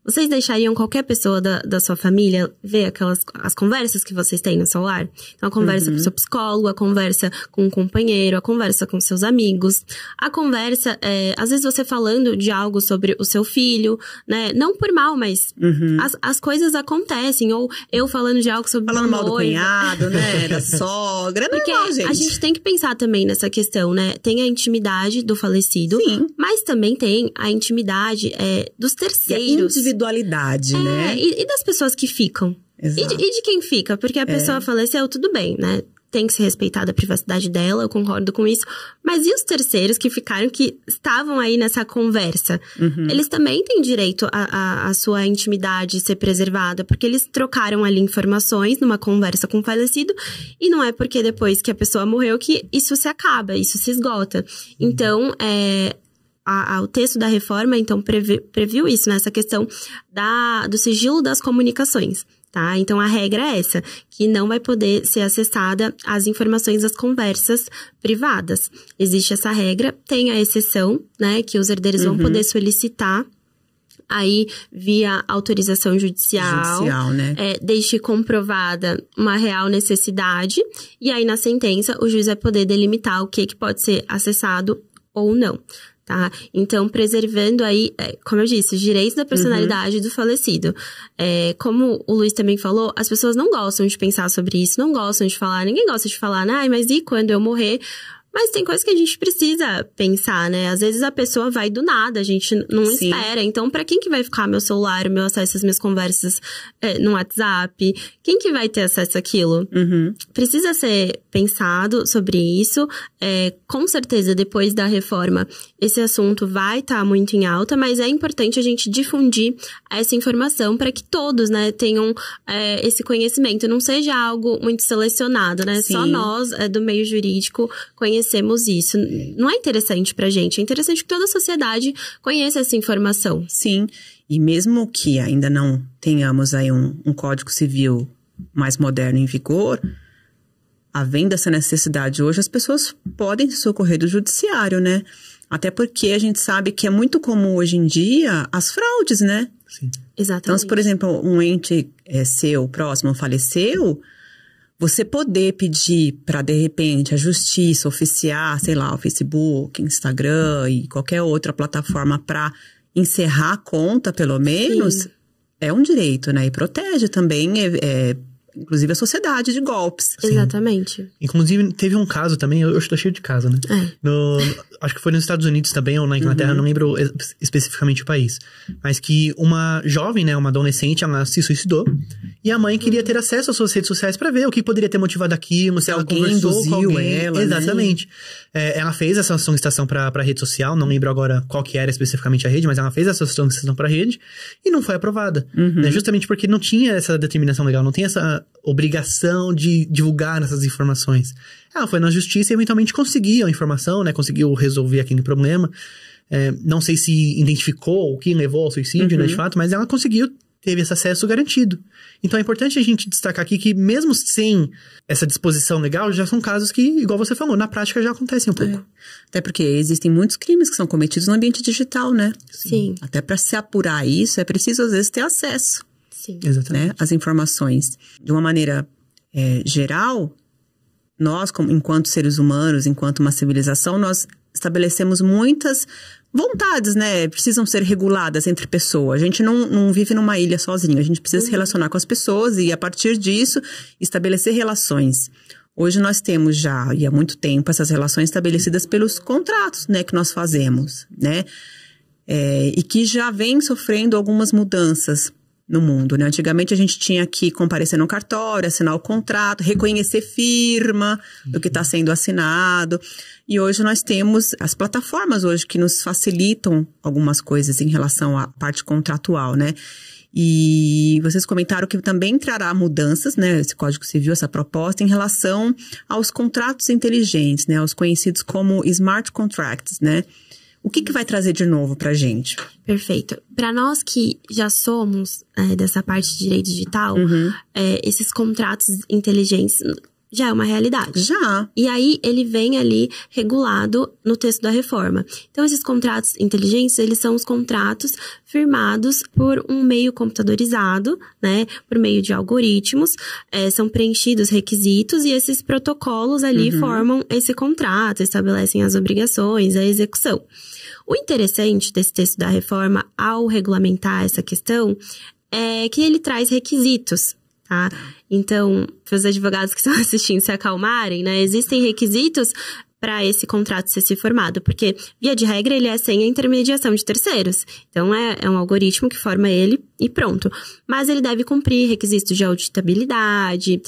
vocês deixariam qualquer pessoa da sua família ver as conversas que vocês têm no celular? Então, a conversa com o seu psicólogo, a conversa com um companheiro, a conversa com seus amigos, a conversa, às vezes você falando de algo sobre o seu filho, né? Não por mal, mas as coisas acontecem. Ou eu falando de algo sobre falando mal do cunhado, né? Da sogra. Porque não, gente. A gente tem que pensar também nessa questão, né? Tem a intimidade do falecido, Sim. mas também tem a intimidade dos terceiros. Individualidade, né? E das pessoas que ficam. Exato. E de quem fica? Porque a pessoa faleceu, tudo bem, né? Tem que ser respeitada a privacidade dela, eu concordo com isso. Mas e os terceiros que ficaram, que estavam aí nessa conversa? Eles também têm direito a sua intimidade ser preservada, porque eles trocaram ali informações numa conversa com o falecido, e não é porque depois que a pessoa morreu que isso se acaba, isso se esgota. Então, o texto da reforma, então, previu isso, né? Essa questão do sigilo das comunicações, tá? Então, a regra é essa, que não vai poder ser acessada as informações das conversas privadas. Existe essa regra, tem a exceção, né? Que os herdeiros vão poder solicitar aí via autorização judicial, né? Deixe comprovada uma real necessidade, e aí na sentença o juiz vai poder delimitar o que pode ser acessado ou não. Tá? Então, preservando aí, como eu disse, os direitos da personalidade do falecido. Como o Luiz também falou, as pessoas não gostam de pensar sobre isso, não gostam de falar, ninguém gosta de falar, mas e quando eu morrer? Mas tem coisas que a gente precisa pensar, né? Às vezes a pessoa vai do nada, a gente não espera. Então, pra quem que vai ficar meu celular, o meu acesso às minhas conversas no WhatsApp? Quem que vai ter acesso àquilo? Precisa ser pensado sobre isso. Com certeza, depois da reforma, esse assunto vai estar muito em alta, mas é importante a gente difundir essa informação para que todos, né, tenham esse conhecimento. Não seja algo muito selecionado, né? Sim. Só nós, do meio jurídico, conhecemos isso. Não é interessante pra gente, é interessante que toda a sociedade conheça essa informação. Sim, e mesmo que ainda não tenhamos aí um Código Civil mais moderno em vigor, havendo essa necessidade hoje, as pessoas podem se socorrer do judiciário, né? Até porque a gente sabe que é muito comum hoje em dia as fraudes, né? Sim. Exatamente. Então, se, por exemplo, um ente seu próximo faleceu, você poder pedir para, de repente, a justiça oficiar, sei lá, o Facebook, Instagram e qualquer outra plataforma para encerrar a conta, pelo menos, é um direito, né? E protege também, inclusive, a sociedade de golpes. Sim. Exatamente. Inclusive, teve um caso também, eu estou cheio de caso, né? Acho que foi nos Estados Unidos também, ou na Inglaterra, não lembro especificamente o país. Mas que uma jovem, né, uma adolescente, ela se suicidou. E a mãe queria ter acesso às suas redes sociais para ver o que poderia ter motivado aquilo, se ela conversou com alguém. Ela, exatamente. Né? Ela fez essa solicitação pra rede social, não lembro agora qual que era especificamente a rede, mas ela fez essa solicitação pra rede e não foi aprovada. Né? Justamente porque não tinha essa determinação legal, não tem essa obrigação de divulgar essas informações. Ela foi na justiça e eventualmente conseguiu a informação, né? Conseguiu resolver aquele problema. Não sei se identificou o que levou ao suicídio, né, de fato, mas ela conseguiu, teve esse acesso garantido. Então é importante a gente destacar aqui que mesmo sem essa disposição legal, já são casos que, igual você falou, na prática já acontecem um pouco. Até porque existem muitos crimes que são cometidos no ambiente digital, né? Sim. Até para se apurar isso, é preciso, às vezes, ter acesso. Sim. Exatamente. Né, às informações. De uma maneira geral, nós, enquanto seres humanos, enquanto uma civilização, nós estabelecemos muitas vontades, né? Precisam ser reguladas entre pessoas. A gente não vive numa ilha sozinho. A gente precisa se relacionar com as pessoas e, a partir disso, estabelecer relações. Hoje nós temos já, e há muito tempo, essas relações estabelecidas pelos contratos, né? Que nós fazemos, né? E que já vem sofrendo algumas mudanças no mundo, né? Antigamente a gente tinha que comparecer no cartório, assinar o contrato, reconhecer firma do que está sendo assinado. E hoje nós temos as plataformas hoje que nos facilitam algumas coisas em relação à parte contratual, né? E vocês comentaram que também trará mudanças, né? Esse Código Civil, essa proposta, em relação aos contratos inteligentes, né? Os conhecidos como smart contracts, né? O que vai trazer de novo pra gente? Perfeito. Para nós que já somos dessa parte de direito digital, esses contratos inteligentes, já é uma realidade. Já. E aí, ele vem ali regulado no texto da reforma. Então, esses contratos inteligentes, eles são os contratos firmados por um meio computadorizado, né? Por meio de algoritmos. São preenchidos requisitos e esses protocolos ali formam esse contrato, estabelecem as obrigações, a execução. O interessante desse texto da reforma, ao regulamentar essa questão, é que ele traz requisitos, tá? Então, para os advogados que estão assistindo se acalmarem, né? Existem requisitos para esse contrato ser formado, porque, via de regra, ele é sem a intermediação de terceiros. Então, é um algoritmo que forma ele e pronto. Mas ele deve cumprir requisitos de auditabilidade,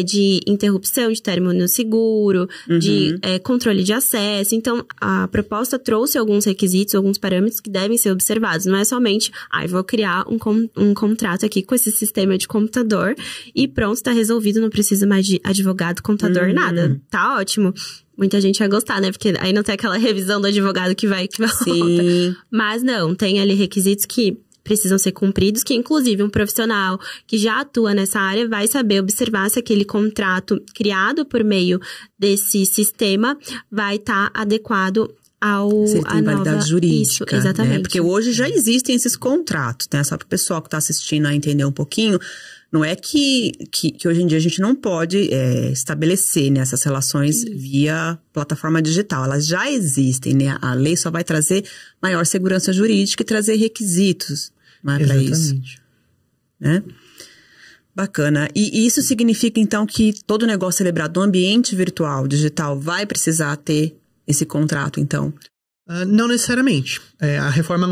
de interrupção de término seguro, de controle de acesso. Então, a proposta trouxe alguns requisitos, alguns parâmetros que devem ser observados. Não é somente, vou criar um contrato aqui com esse sistema de computador e pronto, está resolvido, não precisa mais de advogado, contador, nada. Tá ótimo. Muita gente vai gostar, né? Porque aí não tem aquela revisão do advogado que vai Sim. Mas não, tem ali requisitos que precisam ser cumpridos, que inclusive um profissional que já atua nessa área vai saber observar se aquele contrato criado por meio desse sistema vai estar adequado se ele tem validade jurídica. Isso, exatamente. Né? Porque hoje já existem esses contratos, né? Só para o pessoal que está assistindo a entender um pouquinho. Não é que hoje em dia a gente não pode estabelecer, né, essas relações via plataforma digital. Elas já existem, né? A lei só vai trazer maior segurança jurídica e trazer requisitos, não é para isso. Né? Bacana. E isso significa, então, que todo negócio celebrado no ambiente virtual, digital, vai precisar ter esse contrato, então? Não necessariamente. A reforma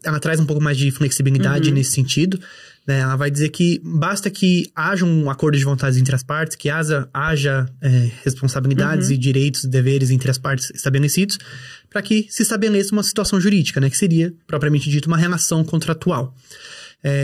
ela traz um pouco mais de flexibilidade nesse sentido. Ela vai dizer que basta que haja um acordo de vontades entre as partes, que haja responsabilidades e direitos e deveres entre as partes estabelecidos, para que se estabeleça uma situação jurídica, né, que seria, propriamente dito, uma relação contratual.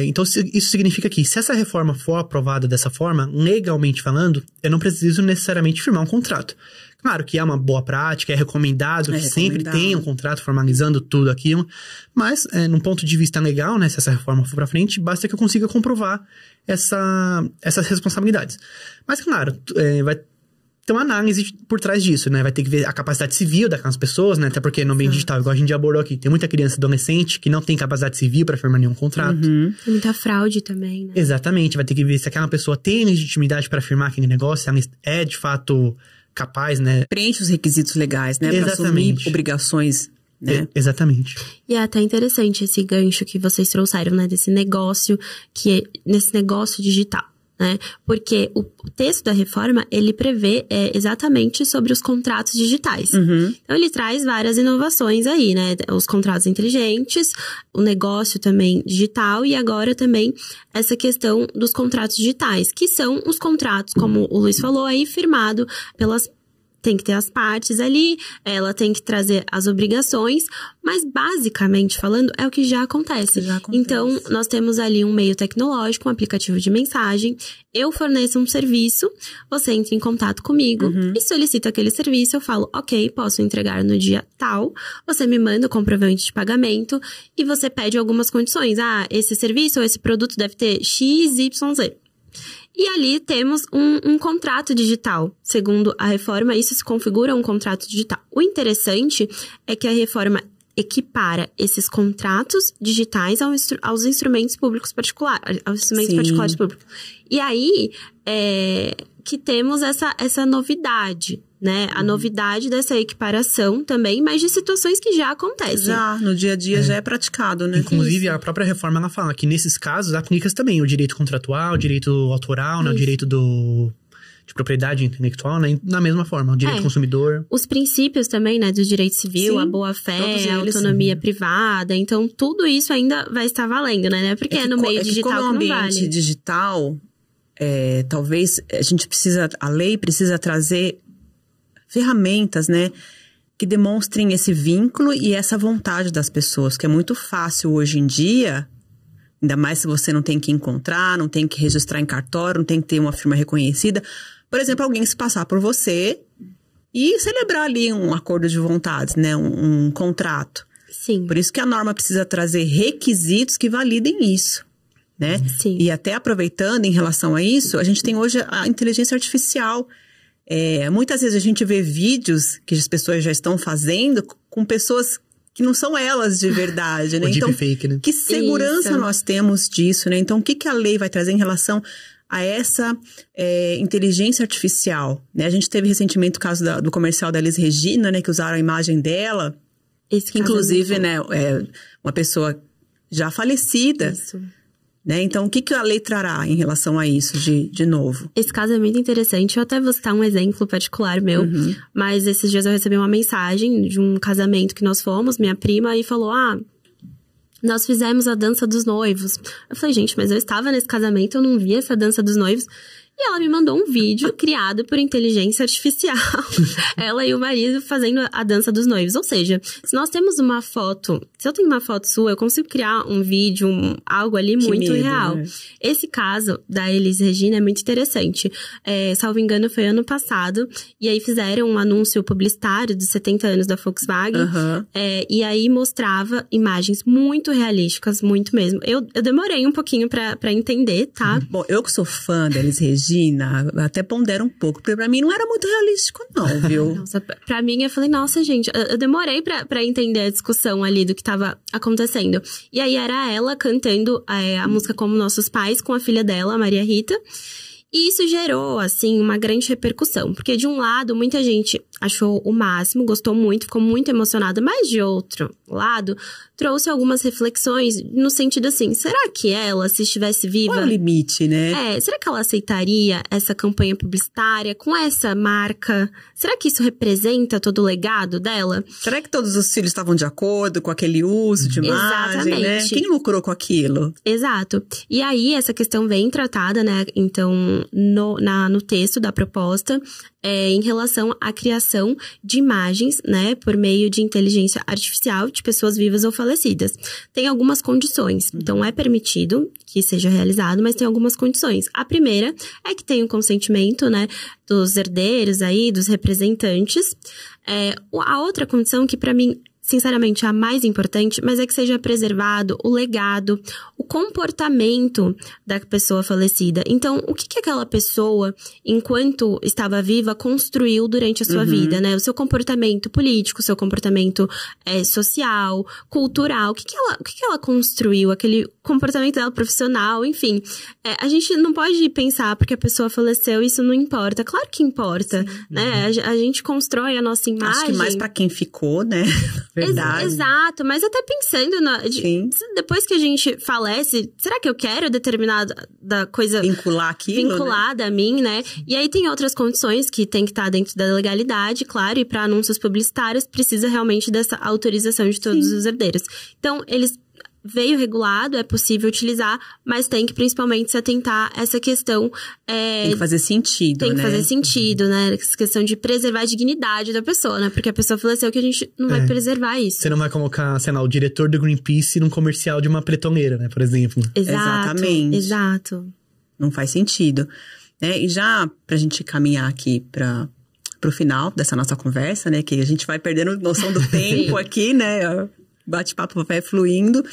Então, isso significa que, se essa reforma for aprovada dessa forma, legalmente falando, eu não preciso necessariamente firmar um contrato. Claro que é uma boa prática, é recomendado que sempre tenha um contrato formalizando tudo aquilo, mas, num ponto de vista legal, né, se essa reforma for pra frente, basta que eu consiga comprovar essas responsabilidades. Mas, claro, vai ter uma análise por trás disso, né? Vai ter que ver a capacidade civil daquelas pessoas, né? Até porque no meio digital, igual a gente já abordou aqui, tem muita criança e adolescente que não tem capacidade civil para firmar nenhum contrato. Tem muita fraude também, né? Exatamente. Vai ter que ver se aquela pessoa tem legitimidade para firmar aquele negócio, se ela é, de fato, capaz, né? Preenche os requisitos legais, né? Para assumir obrigações, né? Exatamente. E é até interessante esse gancho que vocês trouxeram, né? Nesse negócio digital. Né? Porque o texto da reforma, ele prevê exatamente sobre os contratos digitais. Então, ele traz várias inovações aí, né? Os contratos inteligentes, o negócio também digital e agora também essa questão dos contratos digitais, que são os contratos, como o Luiz falou aí, firmado tem que ter as partes ali, ela tem que trazer as obrigações, mas basicamente falando, é o que já acontece. Então, nós temos ali um meio tecnológico, um aplicativo de mensagem, eu forneço um serviço, você entra em contato comigo e solicita aquele serviço, eu falo, ok, posso entregar no dia tal, você me manda o comprovante de pagamento e você pede algumas condições. Esse serviço ou esse produto deve ter X, Y, Z. E ali temos um contrato digital. Segundo a reforma, isso se configura um contrato digital. O interessante é que a reforma equipara esses contratos digitais aos instrumentos públicos particulares, aos instrumentos particulares públicos. E aí, que temos essa novidade, né? A novidade dessa equiparação também, mas de situações que já acontecem. Já, no dia a dia já é praticado, né? Inclusive, a própria reforma, ela fala que nesses casos aplica-se também o direito contratual, o direito autoral, né? O direito de propriedade intelectual, né? Na mesma forma, o direito do consumidor. Os princípios também, né? Do direito civil, a boa-fé, a autonomia privada. Então, tudo isso ainda vai estar valendo, né? Porque no meio digital que não vale. No ambiente digital, talvez a lei precisa trazer ferramentas, né, que demonstrem esse vínculo e essa vontade das pessoas, que é muito fácil hoje em dia, ainda mais se você não tem que encontrar, não tem que registrar em cartório, não tem que ter uma firma reconhecida. Por exemplo, alguém se passar por você e celebrar ali um acordo de vontades, né, um contrato. Sim. Por isso que a norma precisa trazer requisitos que validem isso. né? Sim. E até aproveitando em relação a isso, a gente tem hoje a inteligência artificial. Muitas vezes a gente vê vídeos que as pessoas já estão fazendo com pessoas que não são elas de verdade, né? Então, deepfake, né? Que segurança isso. nós temos disso, né? Então, o que a lei vai trazer em relação a essa inteligência artificial, né? A gente teve recentemente o caso do comercial da Elis Regina, né? Que usaram a imagem dela, que inclusive, né? Uma pessoa já falecida. Isso. Né? Então, o que a lei trará em relação a isso, de novo? Esse caso é muito interessante. Eu até vou citar um exemplo particular meu. Mas esses dias eu recebi uma mensagem de um casamento que nós fomos, minha prima, e falou, nós fizemos a dança dos noivos. Eu falei, gente, mas eu estava nesse casamento, eu não vi essa dança dos noivos. E ela me mandou um vídeo criado por inteligência artificial. Ela e o marido fazendo a dança dos noivos. Ou seja, se nós temos uma foto... Se eu tenho uma foto sua, eu consigo criar um vídeo, algo ali que muito medo, real. Né? Esse caso da Elis Regina é muito interessante. Salvo engano, foi ano passado. E aí fizeram um anúncio publicitário dos 70 anos da Volkswagen. E aí mostrava imagens muito realísticas, muito mesmo. Eu demorei um pouquinho pra entender, tá? Bom, eu que sou fã da Elis Regina, até pondera um pouco, porque pra mim não era muito realístico não, viu? Nossa, pra mim eu falei, nossa gente, eu demorei pra entender a discussão ali do que tava acontecendo. E aí era ela cantando a música Como Nossos Pais com a filha dela, a Maria Rita. E isso gerou, assim, uma grande repercussão. Porque, de um lado, muita gente achou o máximo, gostou muito, ficou muito emocionada. Mas, de outro lado, trouxe algumas reflexões no sentido assim, será que ela, se estivesse viva... Qual é o limite, né? Será que ela aceitaria essa campanha publicitária com essa marca? Será que isso representa todo o legado dela? Será que todos os filhos estavam de acordo com aquele uso de imagem, né? Quem lucrou com aquilo? Exato. E aí, essa questão vem tratada, né? Então, no texto da proposta, em relação à criação de imagens, né? Por meio de inteligência artificial de pessoas vivas ou falecidas. Tem algumas condições. Então, é permitido que seja realizado, mas tem algumas condições. A primeira é que tenha o consentimento, né? Dos herdeiros aí, dos representantes. A outra condição que, pra mim, sinceramente, é a mais importante, mas é que seja preservado o legado, o comportamento da pessoa falecida. Então, o que aquela pessoa, enquanto estava viva, construiu durante a sua vida, né? O seu comportamento político, o seu comportamento social, cultural. O que ela construiu? Aquele comportamento dela profissional, enfim. A gente não pode pensar porque a pessoa faleceu, isso não importa. Claro que importa, né? A gente constrói a nossa imagem. Acho que mais pra quem ficou, né? Verdade. Exato, mas até pensando depois que a gente falece, será que eu quero determinada coisa vincular aquilo, vinculada, né? A mim, né? E aí tem outras condições que tem que estar dentro da legalidade, claro, e para anúncios publicitários precisa realmente dessa autorização de todos os herdeiros. Então, veio regulado, é possível utilizar, mas tem que principalmente se atentar a essa questão... tem que fazer sentido, Tem que né? fazer sentido, né? Essa questão de preservar a dignidade da pessoa, né? Porque a pessoa faleceu que a gente não vai preservar isso. Você não vai colocar, sei lá, o diretor do Greenpeace num comercial de uma pretoneira, né? Por exemplo. Exatamente. Exato. Não faz sentido. E já pra gente caminhar aqui pro final dessa nossa conversa, né? Que a gente vai perdendo noção do tempo aqui, né? Bate-papo vai fluindo.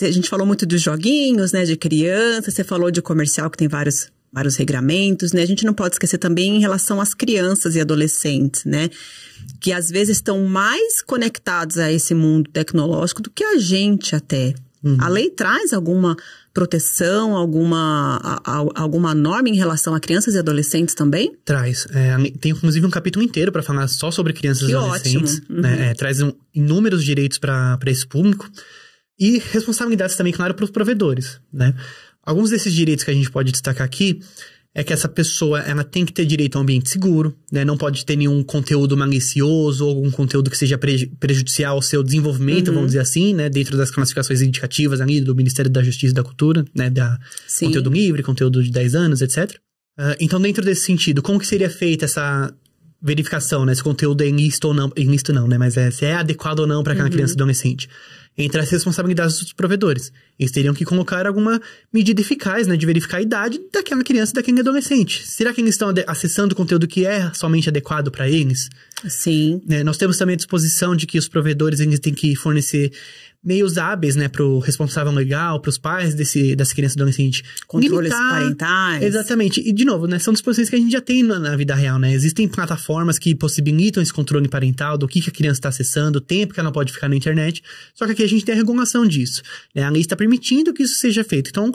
A gente falou muito dos joguinhos, né? De criança. Você falou de comercial que tem vários regramentos, né? A gente não pode esquecer também em relação às crianças e adolescentes, né? Que às vezes estão mais conectados a esse mundo tecnológico do que a gente até. A lei traz alguma proteção, alguma norma em relação a crianças e adolescentes também? Traz. Tem inclusive um capítulo inteiro para falar só sobre crianças e adolescentes. Ótimo. Né? Traz inúmeros direitos para esse público. E responsabilidades também, claro, para os provedores, né? Alguns desses direitos que a gente pode destacar aqui é que essa pessoa, ela tem que ter direito a um ambiente seguro, né? Não pode ter nenhum conteúdo malicioso ou algum conteúdo que seja prejudicial ao seu desenvolvimento, vamos dizer assim, né? Dentro das classificações indicativas ali do Ministério da Justiça e da Cultura, né? Conteúdo livre, conteúdo de 10 anos, etc. Então, dentro desse sentido, como que seria feita essa verificação, né? Se o conteúdo é ilícito ou não, né? Mas se é adequado ou não para aquela criança e adolescente. Entre as responsabilidades dos provedores. Eles teriam que colocar alguma medida eficaz, né, de verificar a idade daquela criança e daquele adolescente. Será que eles estão acessando conteúdo que é somente adequado para eles? Sim. Nós temos também a disposição de que os provedores eles têm que fornecer meios hábeis, né, pro responsável legal, pros pais dessa criança e adolescente. Controles parentais. Exatamente. E, de novo, né, são disposições que a gente já tem na vida real, né? Existem plataformas que possibilitam esse controle parental, do que a criança está acessando, o tempo que ela pode ficar na internet. Só que aqui a gente tem a regulação disso, né? A lei está permitindo que isso seja feito. Então,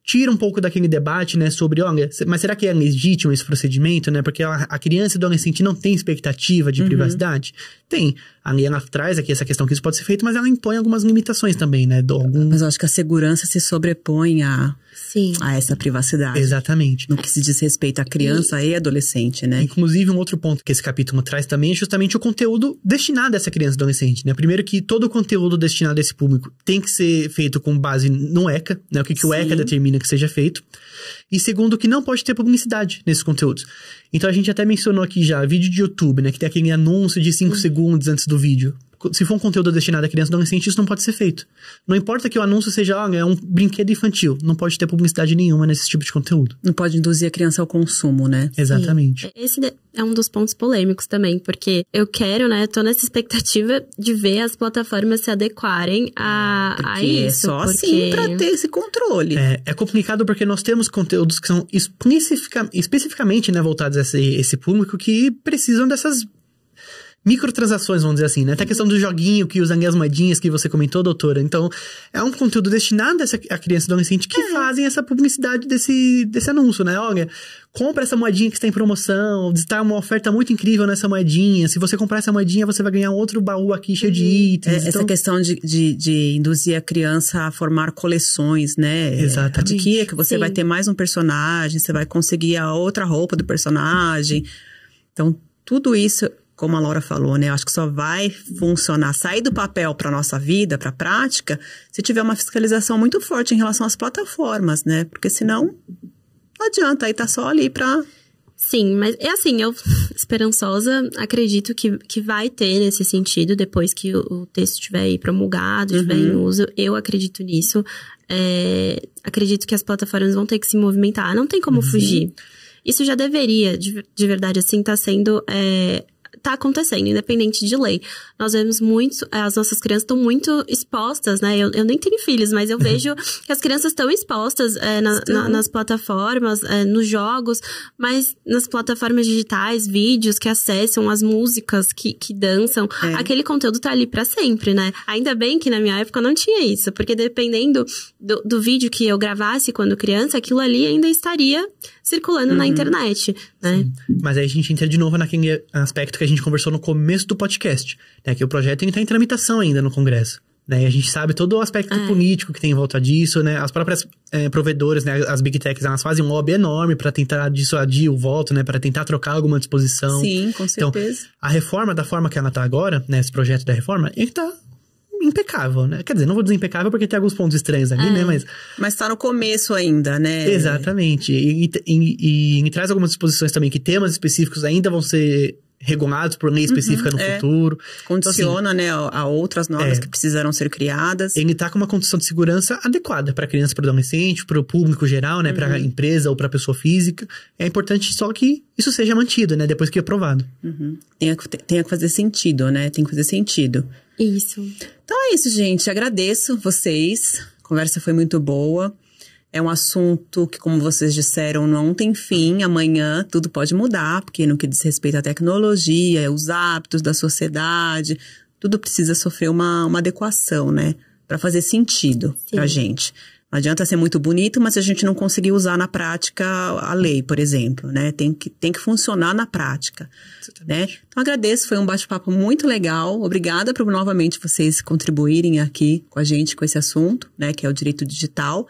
tira um pouco daquele debate, né, sobre, olha, mas será que é legítimo esse procedimento, né? Porque a criança e o adolescente não tem expectativa de privacidade? Tem. A lei, ela traz aqui essa questão que isso pode ser feito, mas ela impõe algumas limitações também, né? Mas eu acho que a segurança se sobrepõe a essa privacidade. Exatamente. No que se diz respeito à criança e adolescente, né? Inclusive, um outro ponto que esse capítulo traz também é justamente o conteúdo destinado a essa criança e adolescente, né? Primeiro que todo o conteúdo destinado a esse público tem que ser feito com base no ECA, né? O que o ECA determina que seja feito. E segundo, que não pode ter publicidade nesses conteúdos. Então, a gente até mencionou aqui já, vídeo de YouTube, né? Que tem aquele anúncio de 5 segundos antes do vídeo. Se for um conteúdo destinado a criança e adolescente, isso não pode ser feito. Não importa que o anúncio seja, é um brinquedo infantil. Não pode ter publicidade nenhuma nesse tipo de conteúdo. Não pode induzir a criança ao consumo, né? Exatamente. Esse é um dos pontos polêmicos também, porque eu quero, né, tô nessa expectativa de ver as plataformas se adequarem a isso. É só assim pra ter esse controle. É complicado porque nós temos conteúdos que são especificamente, né, voltados a esse público que precisam dessas microtransações, vamos dizer assim, né? Até a questão do joguinho que usa as moedinhas que você comentou, doutora. Então, é um conteúdo destinado a criança e adolescente que fazem essa publicidade desse anúncio, né? Olha, compra essa moedinha que está em promoção, está uma oferta muito incrível nessa moedinha. Se você comprar essa moedinha, você vai ganhar outro baú aqui cheio de itens. Essa questão de induzir a criança a formar coleções, né? Exatamente. Adquira que você vai ter mais um personagem, você vai conseguir a outra roupa do personagem. Então, tudo isso, como a Laura falou, né? Eu acho que só vai funcionar, sair do papel para nossa vida, para a prática, se tiver uma fiscalização muito forte em relação às plataformas, né? Porque senão, não adianta, aí tá só ali para... Sim, mas é assim, eu, esperançosa, acredito que vai ter nesse sentido, depois que o texto estiver aí promulgado, estiver em uso, eu acredito nisso. Acredito que as plataformas vão ter que se movimentar, não tem como fugir. Isso já deveria, de verdade, assim, tá sendo... tá acontecendo, independente de lei. Nós vemos muito, as nossas crianças estão muito expostas, né? Eu nem tenho filhos, mas eu vejo que as crianças estão expostas nas plataformas, nos jogos, mas nas plataformas digitais, vídeos que acessam, as músicas que dançam. Aquele conteúdo tá ali pra sempre, né? Ainda bem que na minha época não tinha isso, porque dependendo do vídeo que eu gravasse quando criança, aquilo ali ainda estaria circulando na internet, né? Mas aí a gente entra de novo naquele aspecto que a gente conversou no começo do podcast, né? Que o projeto está em tramitação ainda no Congresso, né? E a gente sabe todo o aspecto político que tem em volta disso, né? As próprias provedoras, né? As Big Techs, elas fazem um lobby enorme para tentar dissuadir o voto, né? Para tentar trocar alguma disposição. Sim, com certeza. Então, a reforma, da forma que ela tá agora, né? Esse projeto da reforma, ele tá impecável, né? Quer dizer, não vou dizer impecável porque tem alguns pontos estranhos ali, né? Mas tá no começo ainda, né? Exatamente. E traz algumas disposições também que temas específicos ainda vão ser regulados por lei específica no futuro. Condiciona, então, assim, né, a outras normas que precisarão ser criadas. Ele tá com uma condição de segurança adequada para criança, para adolescente, para o público geral, né, para a empresa ou para a pessoa física. É importante só que isso seja mantido, né, depois que é aprovado. Tem que fazer sentido, né? Tem que fazer sentido. Isso. Então é isso, gente. Agradeço vocês. A conversa foi muito boa. É um assunto que, como vocês disseram, não tem fim. Amanhã tudo pode mudar, porque no que diz respeito à tecnologia, os hábitos da sociedade, tudo precisa sofrer uma adequação, né? Para fazer sentido pra gente. Não adianta ser muito bonito, mas a gente não conseguir usar na prática a lei, por exemplo, né? Tem que funcionar na prática, né? Então, agradeço, foi um bate-papo muito legal. Obrigada por novamente vocês contribuírem aqui com a gente com esse assunto, né? Que é o direito digital,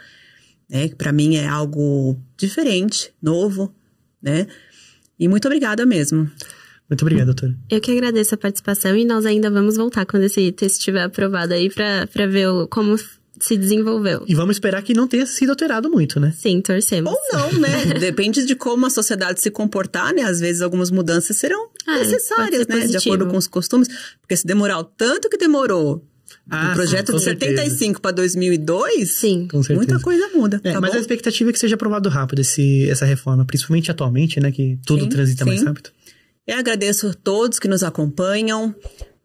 né? Que para mim é algo diferente, novo, né? E muito obrigada mesmo. Muito obrigado, doutora. Eu que agradeço a participação e nós ainda vamos voltar quando esse texto estiver aprovado aí pra ver como se desenvolveu. E vamos esperar que não tenha sido alterado muito, né? Sim, torcemos. Ou não, né? Depende de como a sociedade se comportar, né? Às vezes algumas mudanças serão necessárias, né? De acordo com os costumes. Porque se demorar o tanto que demorou do projeto de 75 para 2002, sim, com certeza, muita coisa muda. Tá mas bom? a expectativa é que seja aprovado rápido essa reforma, principalmente atualmente, né? Que tudo transita mais rápido. Eu agradeço a todos que nos acompanham.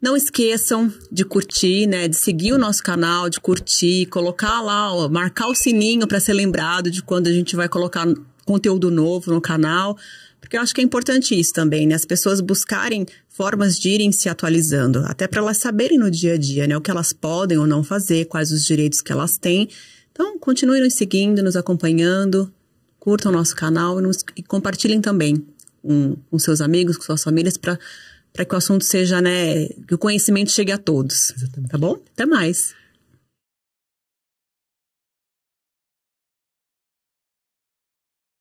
Não esqueçam de curtir, né? De seguir o nosso canal, de curtir, colocar lá, ó, marcar o sininho para ser lembrado de quando a gente vai colocar conteúdo novo no canal. Porque eu acho que é importante isso também, né? As pessoas buscarem formas de irem se atualizando, até para elas saberem no dia a dia, né? O que elas podem ou não fazer, quais os direitos que elas têm. Então, continuem nos seguindo, nos acompanhando, curtam o nosso canal e compartilhem também com seus amigos, com suas famílias, para que o assunto seja, né, que o conhecimento chegue a todos. Exatamente. Tá bom? Até mais!